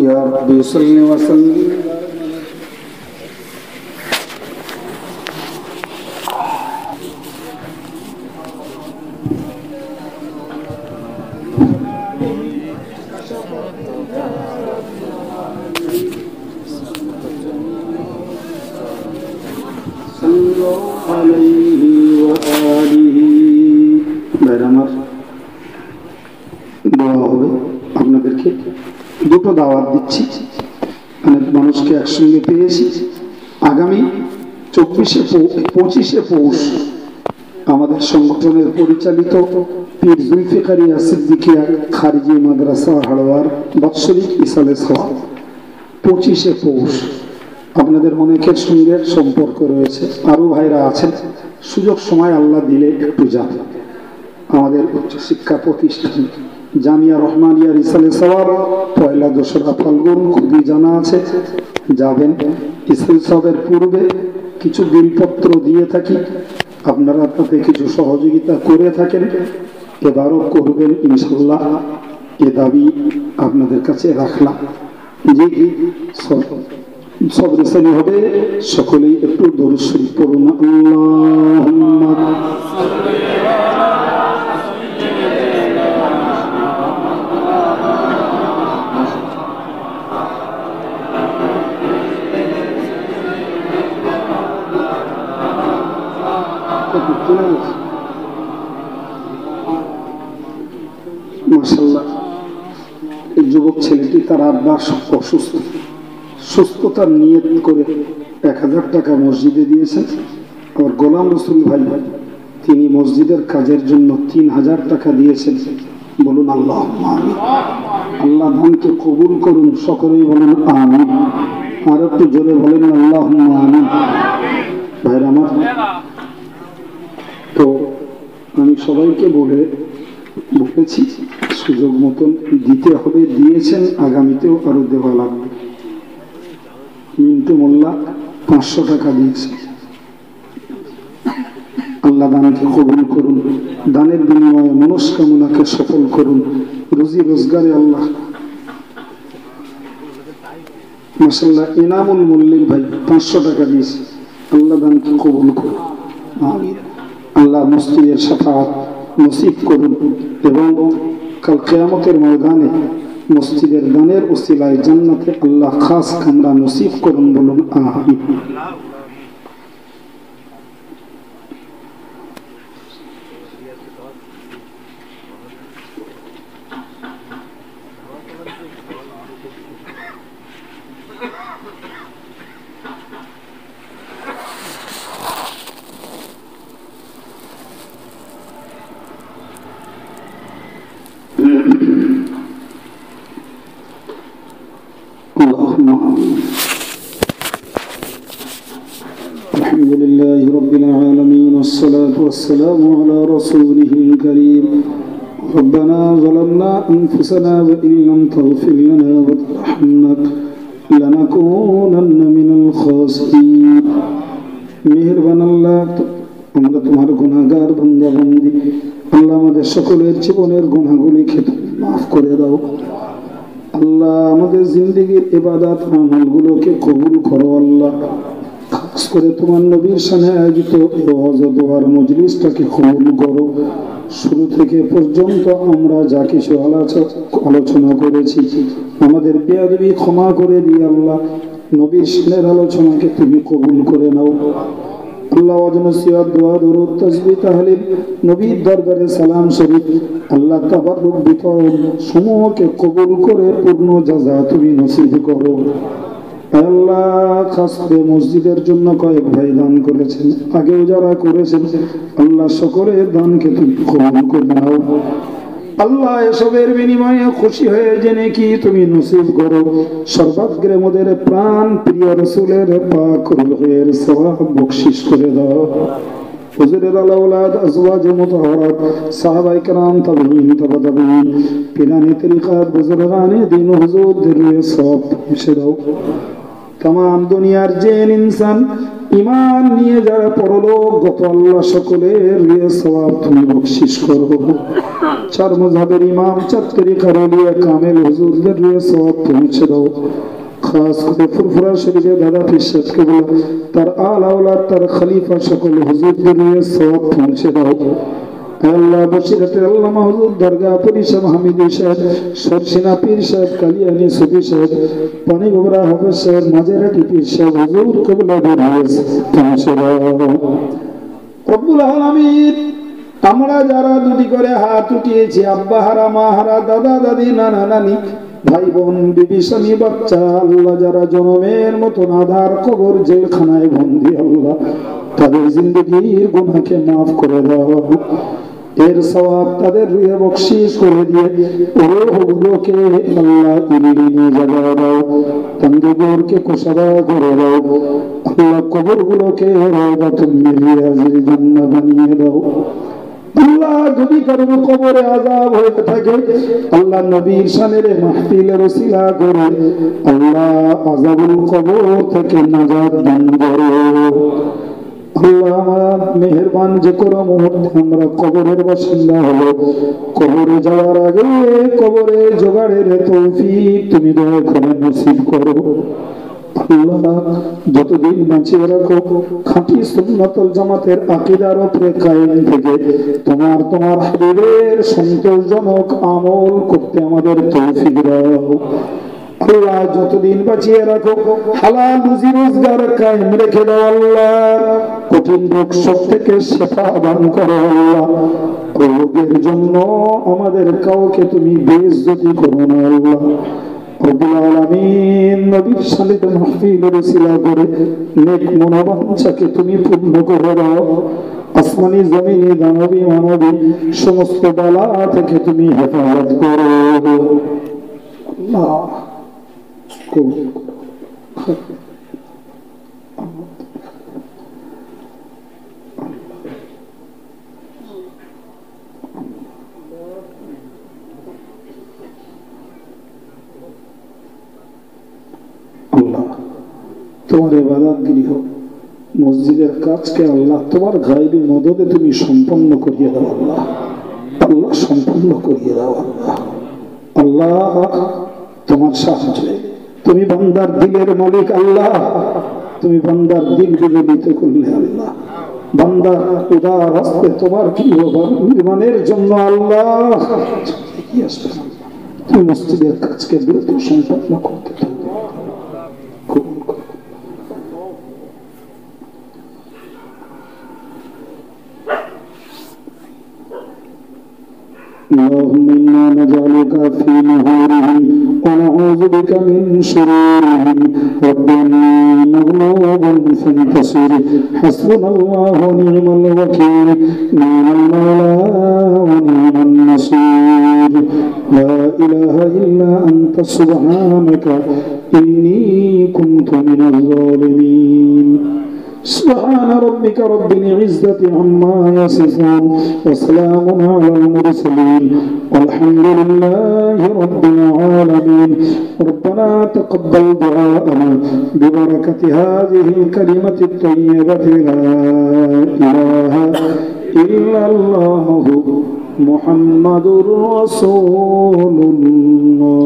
या रब्बी सल्ली व सल्लिम দুটো দাওয়াত দিচ্ছি অনেক মানুষকে একসঙ্গে পেয়েছি আগামী 25শে পৌষ আমাদের সংগঠনের পরিচালিত পীর জুলফিকারিয়া সিদ্দিকিয়া খারিজি মাদ্রাসা হাড়োয়ার বাৎসরিক ইসালে সওয়াব 25শে পৌষ আপনাদের অনেকের সঙ্গে সম্পর্ক রয়েছে আরো ভাইরা আছেন সুযোগ সময় আল্লাহ দিলে একটু যান আমাদের উচ্চশিক্ষা প্রতিষ্ঠান জামিয়া রহমানিয়া ইসালে সওয়াব পয়লা দোসরা ফাল্গুন খুবই জানা আছে যাবেন ইসালে সওয়াবের পূর্বে কিছু বিলপত্র দিয়ে থাকি আপনারা তাতে কিছু সহযোগিতা করে থাকেন এবারও করবেন ইনশাআল্লাহ এ দাবি আপনাদের কাছে রাখলাম যে সব রেসানি হবে সকলেই একটু দরুদ শরীফ পড়ুন আল্লাহুম্মা মাশাআল্লাহ এই যুবক ছেলেটি তার আব্বা অসুস্থ সুস্থতার নিয়ত করে 1000 টাকা মসজিদে দিয়েছেন আর গোলাম রসুল ভাই তিনি মসজিদের কাজের জন্য 3000 টাকা দিয়েছেন বলুন আল্লাহুম্মা আমিন আল্লাহ দানকে কবুল করুন সকলেই বলুন আমিন আর একটু জোরে বলেন আল্লাহুম্মা আমিন ভাইরা আমার তো আমি সবাইকে বলেছি সুযোগ মতন দিতে হবে দিয়েছেন আগামীতেও আরো দেওয়া লাগবে মিন্টু মোল্লা 500 টাকা দিয়েছেন আল্লাহ দানকে কবুল করুন দানের বিনিময়ে মনস্কামনাকে সফল করুন রুজি রোজগারে আল্লাহ মাশাআল্লাহ ইনামুল মুল্লিক ভাই 500 টাকা দিয়েছে আল্লাহ দানকে কবুল করুন আমিন আল্লাহ মসজিদের শাফাআত নসিব করুন এবং কাল কিয়ামতের ময়দানে মসজিদের দানের উসিলায় জান্নাতে আল্লাহ খাস কামরা নসিব করুন বলুন আমিন الحمد لله رب العالمين والصلاة والسلام على رسوله الكريم ربنا ظلمنا أنفسنا وإن لم تغفر لنا وترحمنا لنكونن من الخاسرين মেহেরবান আল্লাহ আমরা তোমার গুনাহগার বান্দা বান্দি আল্লাহ আমাদের সকলের জীবনের গুনাহগুলিকে মাফ করে দাও আল্লাহ আমাদের জিন্দেগীর ইবাদত আমলগুলোকে কবুল করো আল্লাহ খাস করে তোমার নবীর শানে আয়োজিত এই ওয়াজ ও দোয়ার মজলিসটাকে কবুল করো শুরু থেকে পর্যন্ত আমরা যা কিছু আলোচনা করেছি আমাদের বেয়াদবি ক্ষমা করে দিয়ে আল্লাহ নবীর শানের আলোচনাকে তুমি কবুল করে নাও আল্লাহ ওয়াজনসিয়াত দোয়া দরুদ তাসবিহ তাহলিল নবীর দরবারে সালাম শরীফ আল্লাহ তাবাররুক বিতরণ সমূহকে কবুল করে পূর্ণ জাযা তুমি নসিব করো। আল্লাহ খাস করে মসজিদের জন্য কয়েক ভাই দান করেছেন, আগেও যারা করেছেন আল্লাহ সকলের দানকে তুমি কবুল করে নাও। আল্লাহ এসবের বিনিময়ে খুশি হয়ে জেনে কি তুমি নসিব করো সর্বাগ্রে মোদের প্রাণ প্রিয় রাসূলের পাক রূহের সওয়াব বখশিশ করে দাও। হুজুরের আওলাদ আজওয়াজ মুতাহহারাত সাহাবায়ে কেরাম তাবেঈন তাবা তাবেঈন পিরানি তরিকাত বুজুর্গানে দ্বীন হুজুরদের সওয়াব পৌঁছে দাও। तमाम दुनियार जेन इंसान ईमान निये जारा परलोक गत अल्लाह सकलेर रिया सवाब तुमी बख्शिश करो। चार मजहबेर इमाम चार तरीकार औलिया कामिल हुजूरदेर रिया सवाब पहुंचे दाओ। खास करे फुरफुरा शरीफे दादा पीर साहेब केबला तार आल औलाद तार खलीफा सकल हुजूरदेर रिया सवाब पहुंचे दाओ। अल्लाह बशीरत अल्लाह महजूद दरगाह पुरी साहब हामिदी साहब सरसिना पीर साहब कालियानी सुफी साहब पानी गोबरा हाफिज साहब माजेराटी पीर साहब हुजूर कबला दरवाज पहुंचे रब्बुल आलामीन আমরা যারা দুটি করে হাত উঠিয়েছি আব্বা হারা মা হারা দাদা দাদি নানা নানি ভাই বোন বিবি স্বামী বাচ্চা আল্লাহ যারা জনমের মতো আধার কবর জেলখানায় বন্দী আল্লাহ তাদের জিন্দেগীর গুনাহকে মাফ করে দাও। এর সওয়াব তাদের রুহে বখশিশ করে দিয়ে রূহগুলোকে আল্লাহ ইলিনে জাগা দাও, তন্দুরকে কুশাদা করে দাও আল্লাহ, কবরগুলোকে রাওদাতুম মিন রিয়াজিল জান্নাহ বানিয়ে দাও আল্লাহ। যদি কারো কবরে আযাব হয়ে থাকে আল্লাহ নবীর শানের মাহফিলের ওসিলা করে আল্লাহ আযাবুল কবর থেকে নাজাত দান করো আল্লাহ। মেহেরবান যে কোনো মুহূর্তে আমরা কবরের বাসিন্দা হলো, কবরে যাওয়ার আগে কবরে জোগাড়ের তৌফিক তুমি দয়া করে নসিব করো আল্লাহ। যতদিন বাঁচিয়ে রাখো খাঁটি সুন্নাতুল জামাতের আকীদার উপরে কায়েম থেকে তোমার হাবিবের সন্তোষজনক আমল করতে আমাদের তৌফিক দাও আল্লাহ। যতদিন বাঁচিয়ে রাখো হালাল রুজি রোজগার কায়েম রেখে দাও আল্লাহ। কঠিন রোগ সব থেকে শিফা দান করো আল্লাহ। রোগের জন্য আমাদের কাউকে তুমি বেইজ্জতি করো না আল্লাহ। রব্বুল আলামিন নবীর শানের মাহফিলের ওসিলা করে নেক মনোবাঞ্ছাকে তুমি পূর্ণ করে দাও। আসমানি জমিনি দানবী মানবী সমস্ত বালা থেকে তুমি হেফাজত করো আল্লাহ। তোমার ইবাদতগিরি হোক, মসজিদের কাজকে আল্লাহ তোমার গায়বী মদদে তুমি সম্পন্ন করিয়ে দাও আল্লাহ। আল্লাহ সম্পন্ন করিয়ে দাও আল্লাহ। আল্লাহ তোমার সাহায্যে তুমি বান্দার দিলের মালিক আল্লাহ। তুমি বান্দার দিল বিগলিত করলে আল্লাহ, বান্দা উদার হস্তে তোমার প্রিয় নির্মাণের জন্য আল্লাহ তুমি মসজিদের কাজকে দ্রুত সম্পন্ন করতে اللهم إنا نجعلك في نهورهم ونعوذ بك من شرورهم ربنا مغلوب فانتصر حسبنا الله ونعم الوكيل نعم المولى ونعم النصير لا إله إلا أنت سبحانك إني كنت من الظالمين سبحان ربك رب العزة عما يصفون وسلام على المرسلين والحمد لله رب العالمين ربنا تقبل دعاءنا ببركة هذه الكلمة الطيبة لا إله إلا الله محمد رسول الله